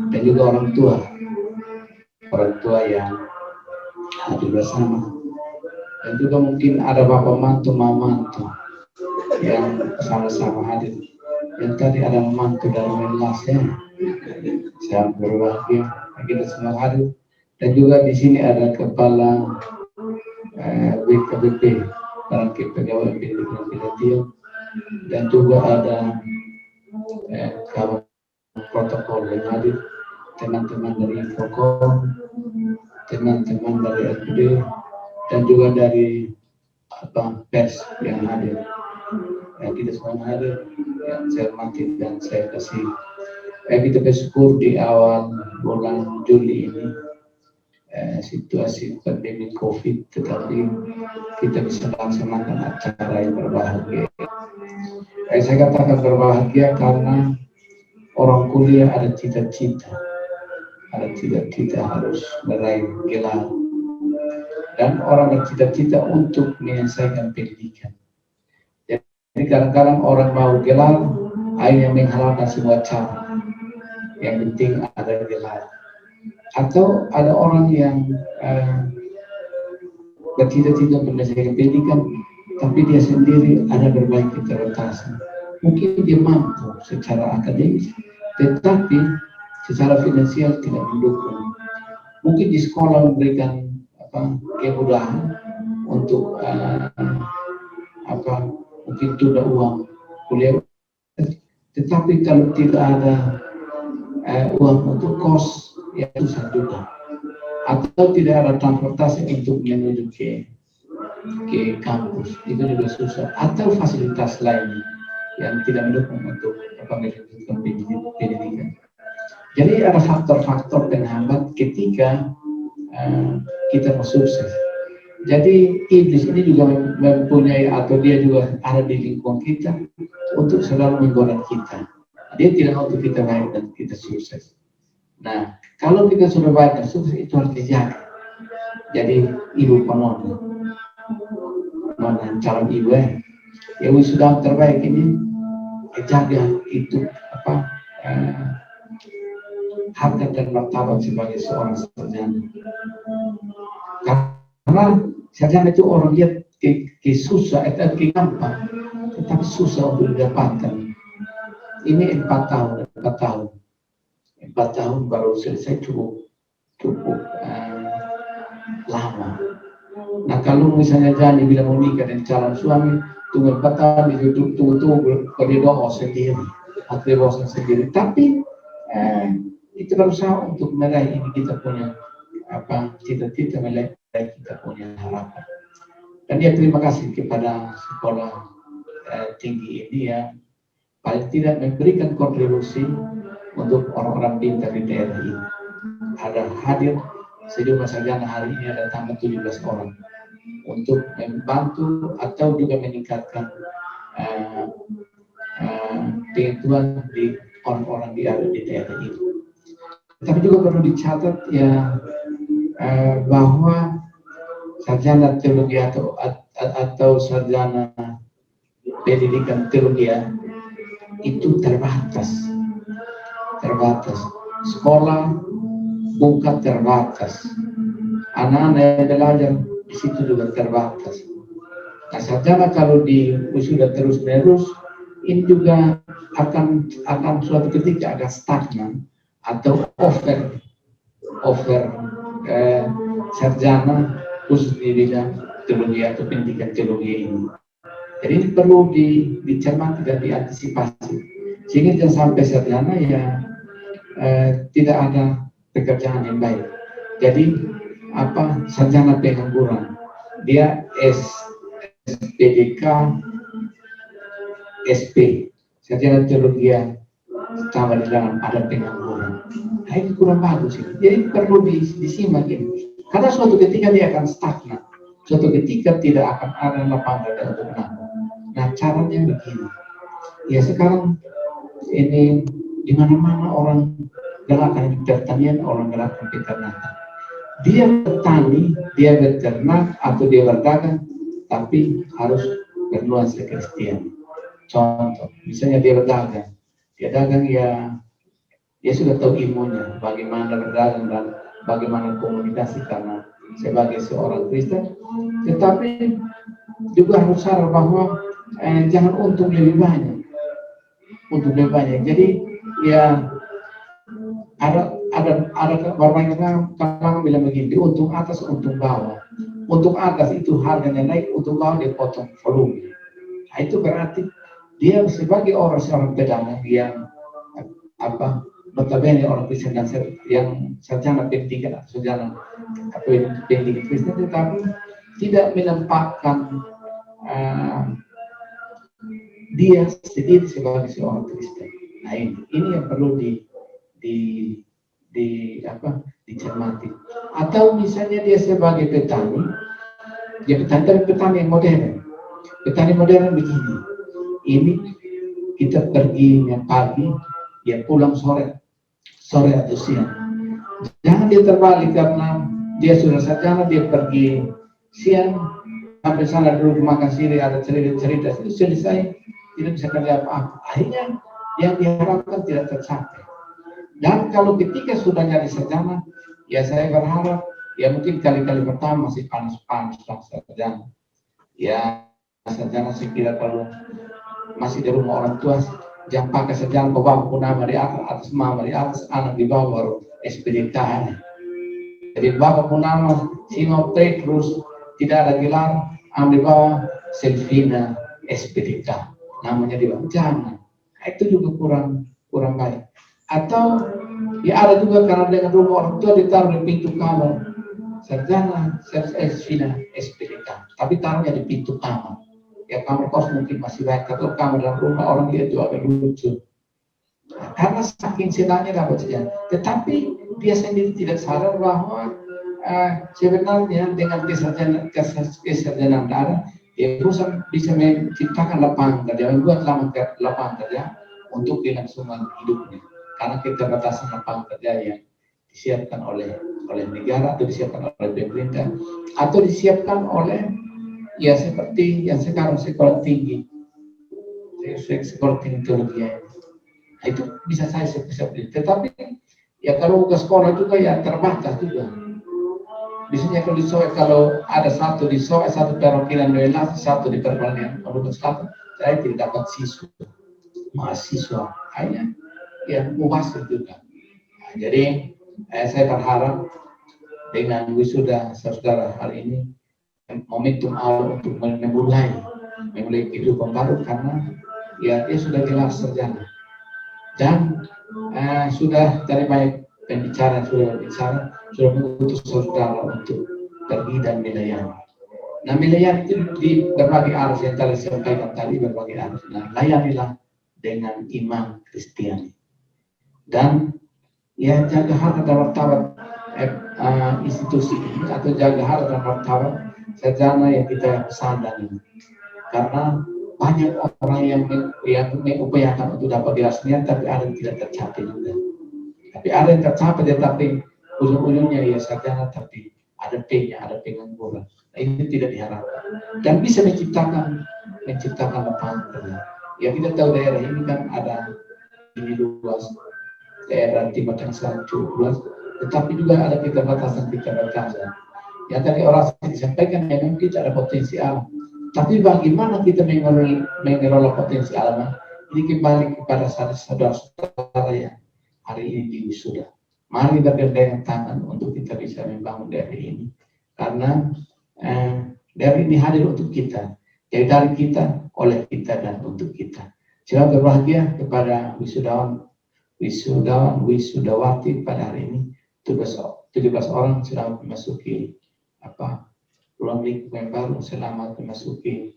dan juga orang tua yang hadir bersama, dan juga mungkin ada bapak mantu, mama mantu yang sama-sama hadir. Yang tadi ada mantu dari Melas ya, saya berbahagia kita semua hadir. Dan juga di sini ada kepala BKBP, Perangkat Pegawai Pendidikan Penelitian, dan juga ada kawan protokol yang hadir, teman-teman dari Infocom, teman-teman dari FD, dan juga dari pers yang hadir. Kita semua hadir, yang saya hormati dan saya kasih. Kita bersyukur di awal bulan Juli ini situasi pandemi COVID, tetapi kita bisa melaksanakan acara yang berbahagia. Saya katakan berbahagia karena orang kuliah ada cita-cita harus meraih gelar, dan orang bercita-cita untuk menyelesaikan pendidikan. Jadi kadang-kadang orang mau gelar, akhirnya menghalalkan semua cara. Yang penting ada gelar. Atau ada orang yang bercita-cita menyelesaikan pendidikan, tapi dia sendiri ada berbagai keterbatasan. Mungkin dia mampu secara akademis, tetapi secara finansial tidak mendukung. Mungkin di sekolah memberikan kemudahan untuk mungkin tunda uang kuliah, tetapi kalau tidak ada uang untuk kos, ya susah juga. Atau tidak ada transportasi untuk menuju ke kampus, itu juga susah. Atau fasilitas lain yang tidak mendukung untuk melanjutkan pendidikan. Jadi ada faktor-faktor penghambat ketika kita mau sukses. Jadi iblis ini juga mempunyai, atau dia juga ada di lingkungan kita untuk selalu menggoda kita. Dia tidak mau untuk kita baik dan kita sukses. Nah, kalau kita sudah baik dan sukses, itu harus dijaga. Jadi ibu penonton, calon ibu yang sudah terbaik ini, jaga itu harga dan martabat sebagai seorang sarjana. Karena sarjana itu orang lihat ke susah, ke gampang, tetapi susah untuk didapatkan. Ini 4 tahun baru selesai, cukup lama. Nah, kalau misalnya Jani bilang mau nikah dan calon suami, tunggu 4 tahun itu tunggu berdoa sendiri atau bosan sendiri. Tapi kita berusaha untuk meraih ini, kita punya cita-cita, meraih kita punya harapan. Dan dia terima kasih kepada sekolah tinggi ini yang paling tidak memberikan kontribusi untuk orang-orang pintar di daerah ini. Ada hadir sejumlah sarjana hari ini, ada tambah 17 orang untuk membantu atau juga meningkatkan pengetahuan di orang-orang di daerah itu. Tapi juga perlu dicatat ya bahwa sarjana teologi atau sarjana pendidikan teologi itu terbatas. Sekolah buka terbatas. Anak-anak yang belajar di situ juga terbatas. Nah, sarjana kalau sudah terus-menerus, ini juga akan suatu ketika agak stagnan atau over sarjana khusus di bidang teologi atau pendidikan teologi ini. Jadi ini perlu dicermati dan diantisipasi sehingga jangan sampai sarjana tidak ada pekerjaan yang baik. Jadi sarjana pengangguran, dia SPDK, SP, sarjana teologi tambah di dalam ada pengangguran. Nah, itu kurang bagus ini. Jadi perlu disimak ini. Karena suatu ketika dia akan stagnan, suatu ketika tidak akan ada lapangan untuk menambah. Nah, caranya begini. Ya sekarang ini di mana-mana orang gerakan pertanian, orang gerakan peternakan. Dia bertani, dia beternak atau dia berdagang, tapi harus bernuansa Kristen. Contoh, misalnya dia berdagang, dia sudah tahu ilmunya, bagaimana berdagang dan bagaimana komunikasi karena sebagai seorang Kristen, tetapi juga harus sadar bahwa jangan untung lebih banyak. Jadi ya ada berbagai kalangan bilang begini, untung atas, untung bawah. Untung atas itu harganya naik, untung bawah dia potong volume. Nah, itu berarti dia sebagai seorang pedagang yang notabene orang Kristen dan yang sarjana pendidikan atau sarjana pendidikan Kristen, tetapi tidak menempatkan dia sendiri sebagai seorang Kristen. Nah, ini yang perlu dicermati. Atau misalnya dia sebagai petani, tapi petani yang modern. Petani modern begini, ini kita pergi pagi, dia pulang sore atau siang. Jangan dia terbalik karena dia sudah sarjana, dia pergi siang, sampai sana dulu makan sini, ada cerita itu selesai, tidak bisa kerja apa-apa. Akhirnya yang diharapkan tidak tercapai. Dan kalau ketika sudah jadi sarjana, ya saya berharap, ya mungkin kali-kali pertama masih panas-panas sarjana. Ya sarjana sekira kalau masih di rumah orang tua, jangan pakai sarjana ke bawah, nama di atas, mama di atas, anak di bawah, baru SPDK. Jadi bapak pun nama, Singop terus tidak ada gelar, di bawah Selvina SPDK, namanya di bawah. Jangan, itu juga kurang baik. Atau ya ada juga karena dengan rumah orang tua ditaruh di pintu kamar, sarjana Selvina SPDK, tapi taruhnya di pintu kamar. Ya kamar kos mungkin masih baik, atau kamar dalam rumah orang dia itu agak lucu. karena saking senangnya dapat sarjana. Tetapi dia sendiri tidak sadar bahwa sebenarnya dengan kesarjanaan darah, dia bisa menciptakan lapangan kerja, membuat lapangan kerja untuk kelangsungan hidupnya. Karena keterbatasan lapangan kerja yang disiapkan oleh negara atau disiapkan oleh pemerintah atau disiapkan oleh ya seperti yang sekarang sekolah tinggi teologi. Nah, itu bisa saya seperti itu. Tetapi ya kalau ke sekolah juga ya terbatas juga. Biasanya kalau di Soe, kalau ada satu di Soe, satu perwakilan relasi, satu di perwakilan Maluku Selatan, saya tidak dapat mahasiswa hanya yang mubasir juga. Nah, jadi saya berharap dengan wisuda saudara hari ini momentum awal untuk memulai kehidupan baru, karena ya dia sudah gelar sarjana dan sudah dari banyak pembicara sudah mengutus saudara untuk pergi dan melayani. Nah, melayani itu di berbagai arus yang tadi sampaikan tadi, berbagai arus. Nah, layanilah dengan iman Kristiani dan ya jaga harkat dan martabat institusi ini, atau jaga harkat dan martabat sarjana yang kita sandang ini, karena banyak orang yang mengupayakan untuk dapat gelar sarjana, tapi ada yang tidak tercapai juga. Tapi ada yang tercapai, tetapi ujung-ujungnya ya sarjana, tapi ada P-nya, ada pengangguran. Nah, ini tidak diharapkan dan bisa menciptakan lapangan kerja. Ya kita tahu daerah ini kan ada ini luas, daerah Timur Tengah cukup luas, tetapi juga ada keterbatasan. Ya tadi orang disampaikan ya memang kita ada potensi alam, tapi bagaimana kita mengelola potensi alam ini kembali kepada saudara-saudara yang hari ini di wisuda. Mari bergandengan tangan untuk kita bisa membangun daerah ini, karena daerah ini hadir untuk kita, jadi dari kita, oleh kita, dan untuk kita. Selamat berbahagia kepada wisudawati pada hari ini. 17 orang sudah memasuki ruang lingkup yang baru, selamat memasuki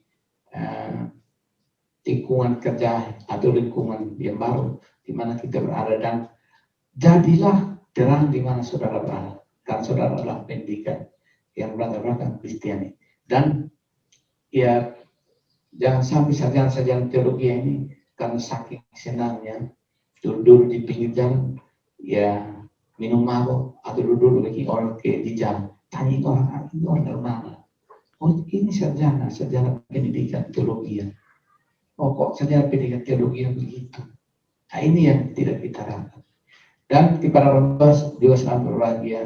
lingkungan kerja atau lingkungan yang baru di mana kita berada, dan jadilah terang di mana saudara berada, karena saudara adalah pendidikan yang berlatar Kristiani. Dan ya jangan sampai sarjana teologi ini karena saking senangnya duduk di pinggir jalan ya minum mabuk, atau duduk lagi orang di jalan tanya orang dari mana, oh ini sarjana pendidikan teologi. Oh kok sarjana pendidikan teologi begitu. Nah ini yang tidak kita harapkan. Dan kepada orang tua juga selamat berbahagia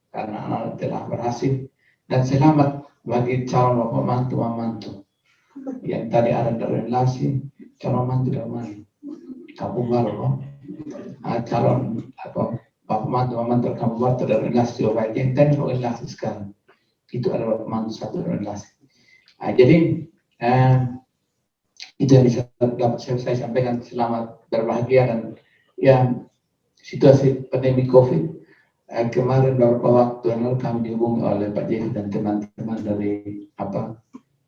karena anak telah berhasil, dan selamat bagi calon mantu yang tadi ada dari relasi calon mantu dari mana kampung baru, calon mantu kampung baru dari relasi baik yang tadi relasi sekarang itu adalah mantu satu relasi. Jadi itu yang bisa dapat saya sampaikan. Selamat berbahagia. Dan ya situasi pandemi COVID kemarin beberapa waktu yang lalu kami dihubungi oleh Pak Jeff dan teman-teman dari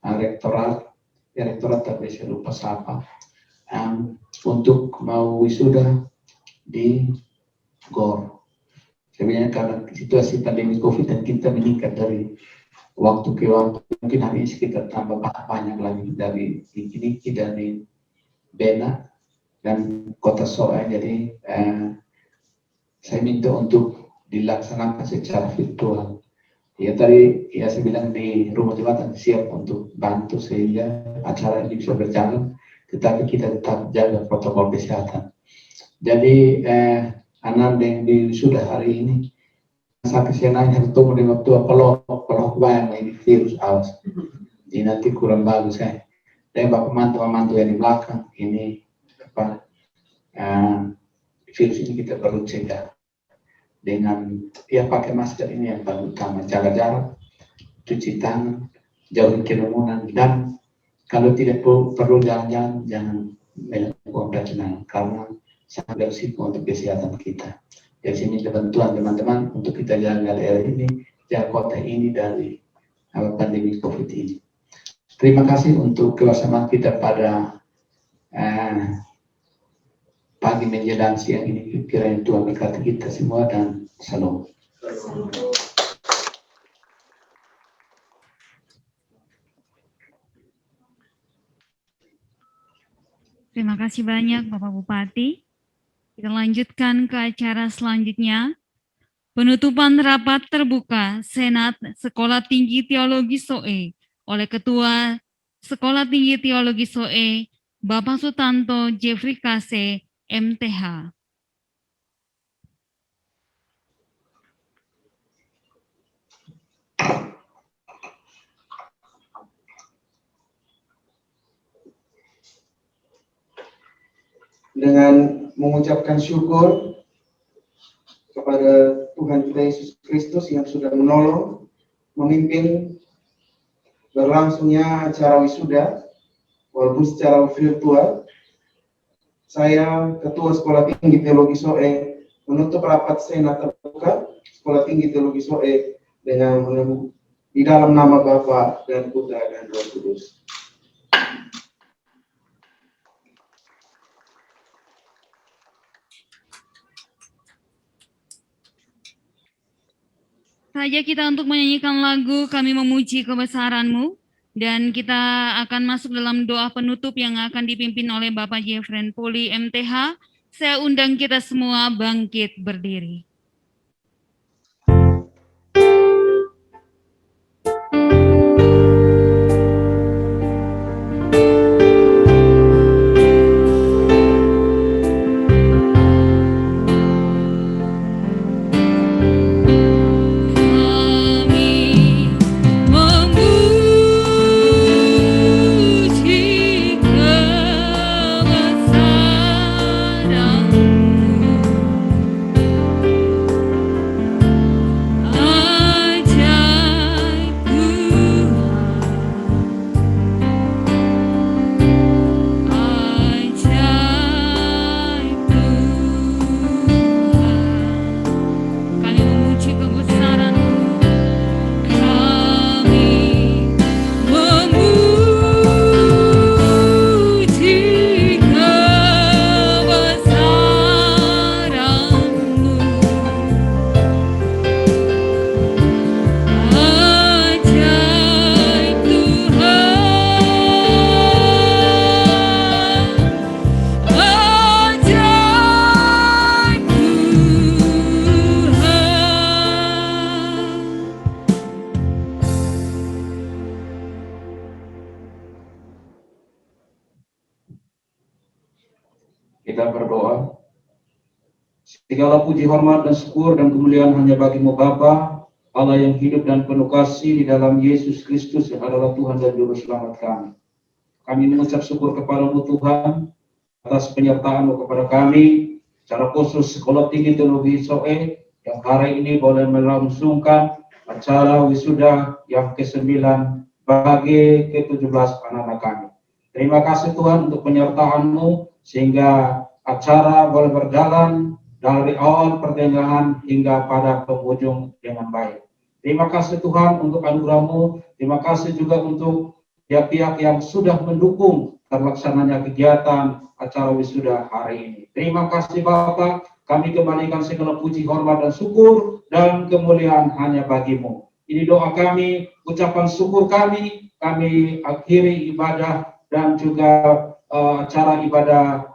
rektorat tapi saya lupa siapa, untuk mau wisuda di GOR. Sebenarnya karena situasi pandemi COVID dan kita meningkat dari waktu ke waktu, mungkin hari ini kita tambah banyak lagi dari Niki dari Bena dan Kota Soe. Jadi saya minta untuk dilaksanakan secara virtual. Ya tadi ya saya bilang di rumah jabatan siap untuk bantu sehingga acara ini bisa berjalan, tetapi kita tetap jaga protokol kesehatan. Jadi anak yang sudah hari ini saya kesenangan bertemu dengan tua pelok bayang ini virus awas. Ini nanti kurang bagus saya. Dan bapak mantu yang di belakang ini virus ini kita perlu cegah dengan ya pakai masker ini yang paling utama, jaga jarak, cuci tangan, jauhi kerumunan, dan kalau tidak perlu jalan-jalan jangan melakukan perjalanan karena sangat berisiko untuk kesehatan kita. Dari sini bantuan teman-teman untuk kita jaga daerah ini, jaga kota ini dari pandemi COVID ini. Terima kasih untuk kebersamaan kita pada pagi, menjelang siang ini kiranya Tuhan berkati kita semua dan salam. Terima kasih banyak Bapak Bupati. Kita lanjutkan ke acara selanjutnya. Penutupan rapat terbuka Senat Sekolah Tinggi Teologi SOE oleh Ketua Sekolah Tinggi Teologi SOE Bapak Sutanto Jeffrey Kase, MTH. Dengan mengucapkan syukur kepada Tuhan kita Yesus Kristus yang sudah menolong, memimpin berlangsungnya acara wisuda, walaupun secara virtual. Saya, Ketua Sekolah Tinggi Teologi SOE, menutup rapat Senat terbuka Sekolah Tinggi Teologi SOE dengan di dalam nama Bapa dan Putra dan Roh Kudus. Saja kita untuk menyanyikan lagu Kami Memuji Kebesaran-Mu, dan kita akan masuk dalam doa penutup yang akan dipimpin oleh Bapak Jeffrey Poli, MTH. Saya undang kita semua bangkit berdiri. Kita berdoa. Segala puji, hormat, dan syukur dan kemuliaan hanya bagi-Mu Bapa, Allah yang hidup dan penuh kasih di dalam Yesus Kristus yang adalah Tuhan dan Juru Selamat kami. Kami mengucap syukur kepada-Mu Tuhan atas penyertaan-Mu kepada kami, secara khusus Sekolah Tinggi Teologi SOE yang hari ini boleh melangsungkan acara wisuda yang ke-9 bagi ke-17 anak-anak kami. Terima kasih Tuhan untuk penyertaan-Mu sehingga acara boleh berjalan dari awal pertengahan hingga pada penghujung dengan baik. Terima kasih Tuhan untuk anugerah-Mu. Terima kasih juga untuk pihak-pihak yang sudah mendukung terlaksananya kegiatan acara wisuda hari ini. Terima kasih Bapa. Kami kembalikan segala puji, hormat, dan syukur dan kemuliaan hanya bagi-Mu. Ini doa kami, ucapan syukur kami akhiri ibadah dan juga acara ibadah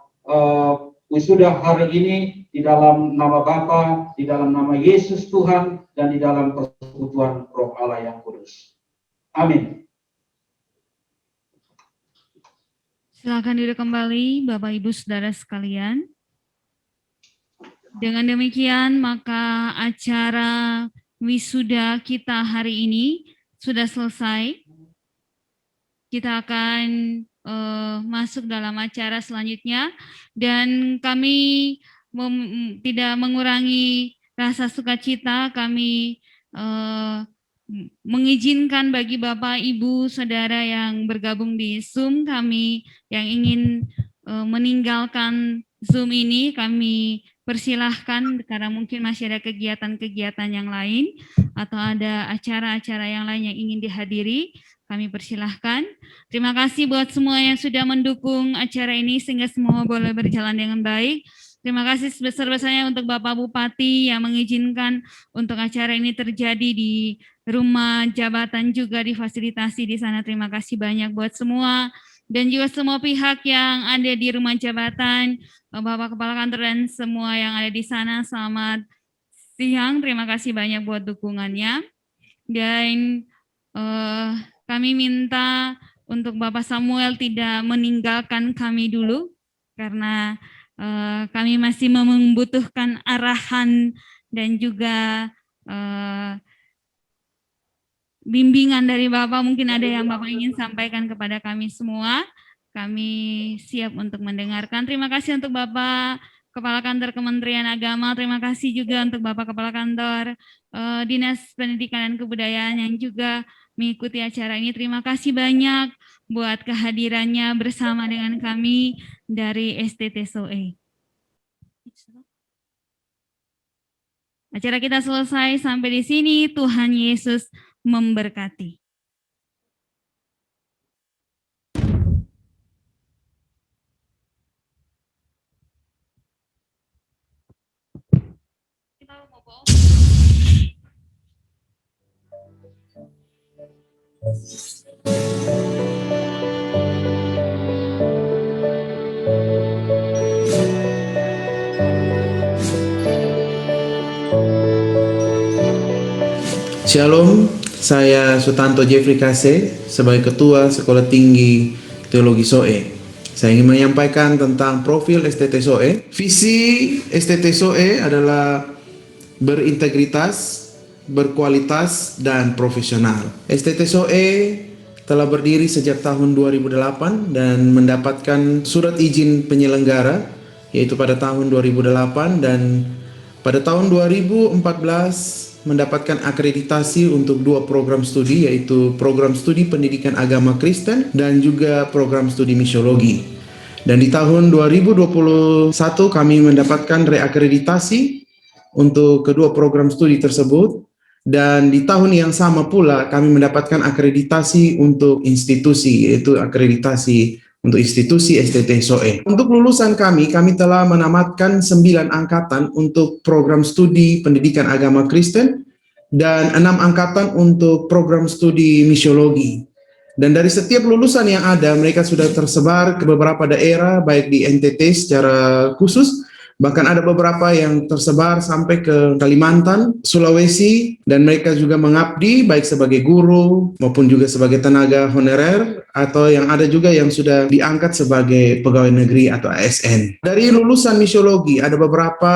wisuda hari ini di dalam nama Bapa, di dalam nama Yesus Tuhan, dan di dalam persekutuan Roh Allah yang kudus. Amin. Silakan duduk kembali Bapak Ibu Saudara sekalian. Dengan demikian maka acara wisuda kita hari ini sudah selesai. Kita akan masuk dalam acara selanjutnya, dan kami tidak mengurangi rasa sukacita. Kami mengizinkan bagi Bapak, Ibu, Saudara yang bergabung di Zoom kami yang ingin meninggalkan Zoom ini, kami persilahkan karena mungkin masih ada kegiatan-kegiatan yang lain atau ada acara-acara yang lain yang ingin dihadiri. kami persilahkan. Terima kasih buat semua yang sudah mendukung acara ini sehingga semua boleh berjalan dengan baik. Terima kasih sebesar-besarnya untuk Bapak Bupati yang mengizinkan untuk acara ini terjadi di rumah jabatan, juga difasilitasi di sana. Terima kasih banyak buat semua. Dan juga semua pihak yang ada di rumah jabatan, Bapak Kepala Kantor dan semua yang ada di sana, selamat siang. Terima kasih banyak buat dukungannya. Dan kami minta untuk Bapak Samuel tidak meninggalkan kami dulu, karena kami masih membutuhkan arahan dan juga bimbingan dari Bapak. Mungkin ada yang Bapak ingin sampaikan kepada kami semua. Kami siap untuk mendengarkan. Terima kasih untuk Bapak Kepala Kantor Kementerian Agama. Terima kasih juga untuk Bapak Kepala Kantor Dinas Pendidikan dan Kebudayaan yang juga mengikuti acara ini. Terima kasih banyak buat kehadirannya bersama dengan kami dari STTSOE. Acara kita selesai sampai di sini. Tuhan Yesus memberkati. Shalom, saya Sutanto Jeffrey Kase sebagai Ketua Sekolah Tinggi Teologi SOE. Saya ingin menyampaikan tentang profil STTSOE. Visi STTSOE adalah berintegritas, berkualitas, dan profesional. STTSOE telah berdiri sejak tahun 2008 dan mendapatkan surat izin penyelenggara yaitu pada tahun 2008, dan pada tahun 2014 mendapatkan akreditasi untuk 2 program studi, yaitu program studi pendidikan agama Kristen dan juga program studi misiologi. Dan di tahun 2021 kami mendapatkan reakreditasi untuk kedua program studi tersebut, dan di tahun yang sama pula kami mendapatkan akreditasi untuk institusi, yaitu akreditasi untuk institusi STTSOE. Untuk lulusan kami telah menamatkan 9 angkatan untuk program studi pendidikan agama Kristen dan 6 angkatan untuk program studi misiologi. Dan dari setiap lulusan yang ada, mereka sudah tersebar ke beberapa daerah, baik di NTT secara khusus, bahkan ada beberapa yang tersebar sampai ke Kalimantan, Sulawesi, dan mereka juga mengabdi baik sebagai guru maupun juga sebagai tenaga honorer, atau yang ada juga yang sudah diangkat sebagai pegawai negeri atau ASN. Dari lulusan misiologi, ada beberapa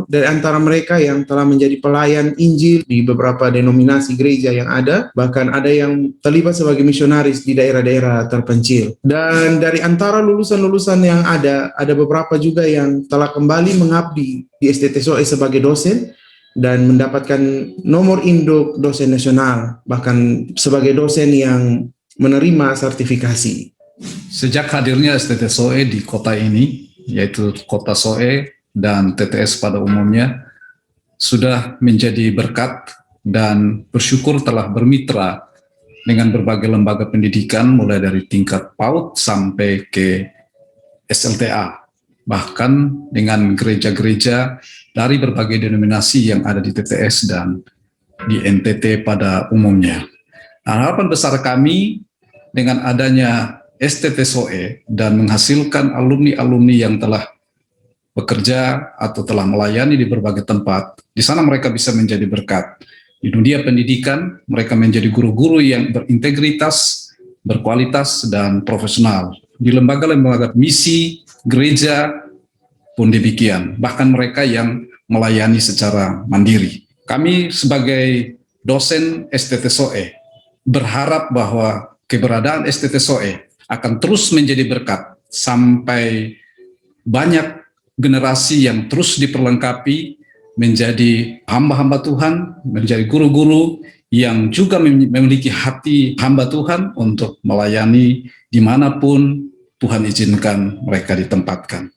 dari antara mereka yang telah menjadi pelayan Injil di beberapa denominasi gereja yang ada, bahkan ada yang terlibat sebagai misionaris di daerah-daerah terpencil. Dan dari antara lulusan-lulusan yang ada beberapa juga yang telah kembali mengabdi di STTSOE sebagai dosen dan mendapatkan nomor induk dosen nasional, bahkan sebagai dosen yang menerima sertifikasi. Sejak hadirnya STTSOE di kota ini, yaitu kota SOE dan TTS pada umumnya, sudah menjadi berkat dan bersyukur telah bermitra dengan berbagai lembaga pendidikan mulai dari tingkat PAUD sampai ke SLTA. Bahkan dengan gereja-gereja dari berbagai denominasi yang ada di TTS dan di NTT pada umumnya. Nah, harapan besar kami dengan adanya STTSOE dan menghasilkan alumni-alumni yang telah bekerja atau telah melayani di berbagai tempat, di sana mereka bisa menjadi berkat. Di dunia pendidikan, mereka menjadi guru-guru yang berintegritas, berkualitas, dan profesional. Di lembaga-lembaga misi, gereja pun demikian, bahkan mereka yang melayani secara mandiri. Kami sebagai dosen STTSOE berharap bahwa keberadaan STTSOE akan terus menjadi berkat sampai banyak generasi yang terus diperlengkapi menjadi hamba-hamba Tuhan, menjadi guru-guru yang juga memiliki hati hamba Tuhan untuk melayani dimanapun Tuhan izinkan mereka ditempatkan.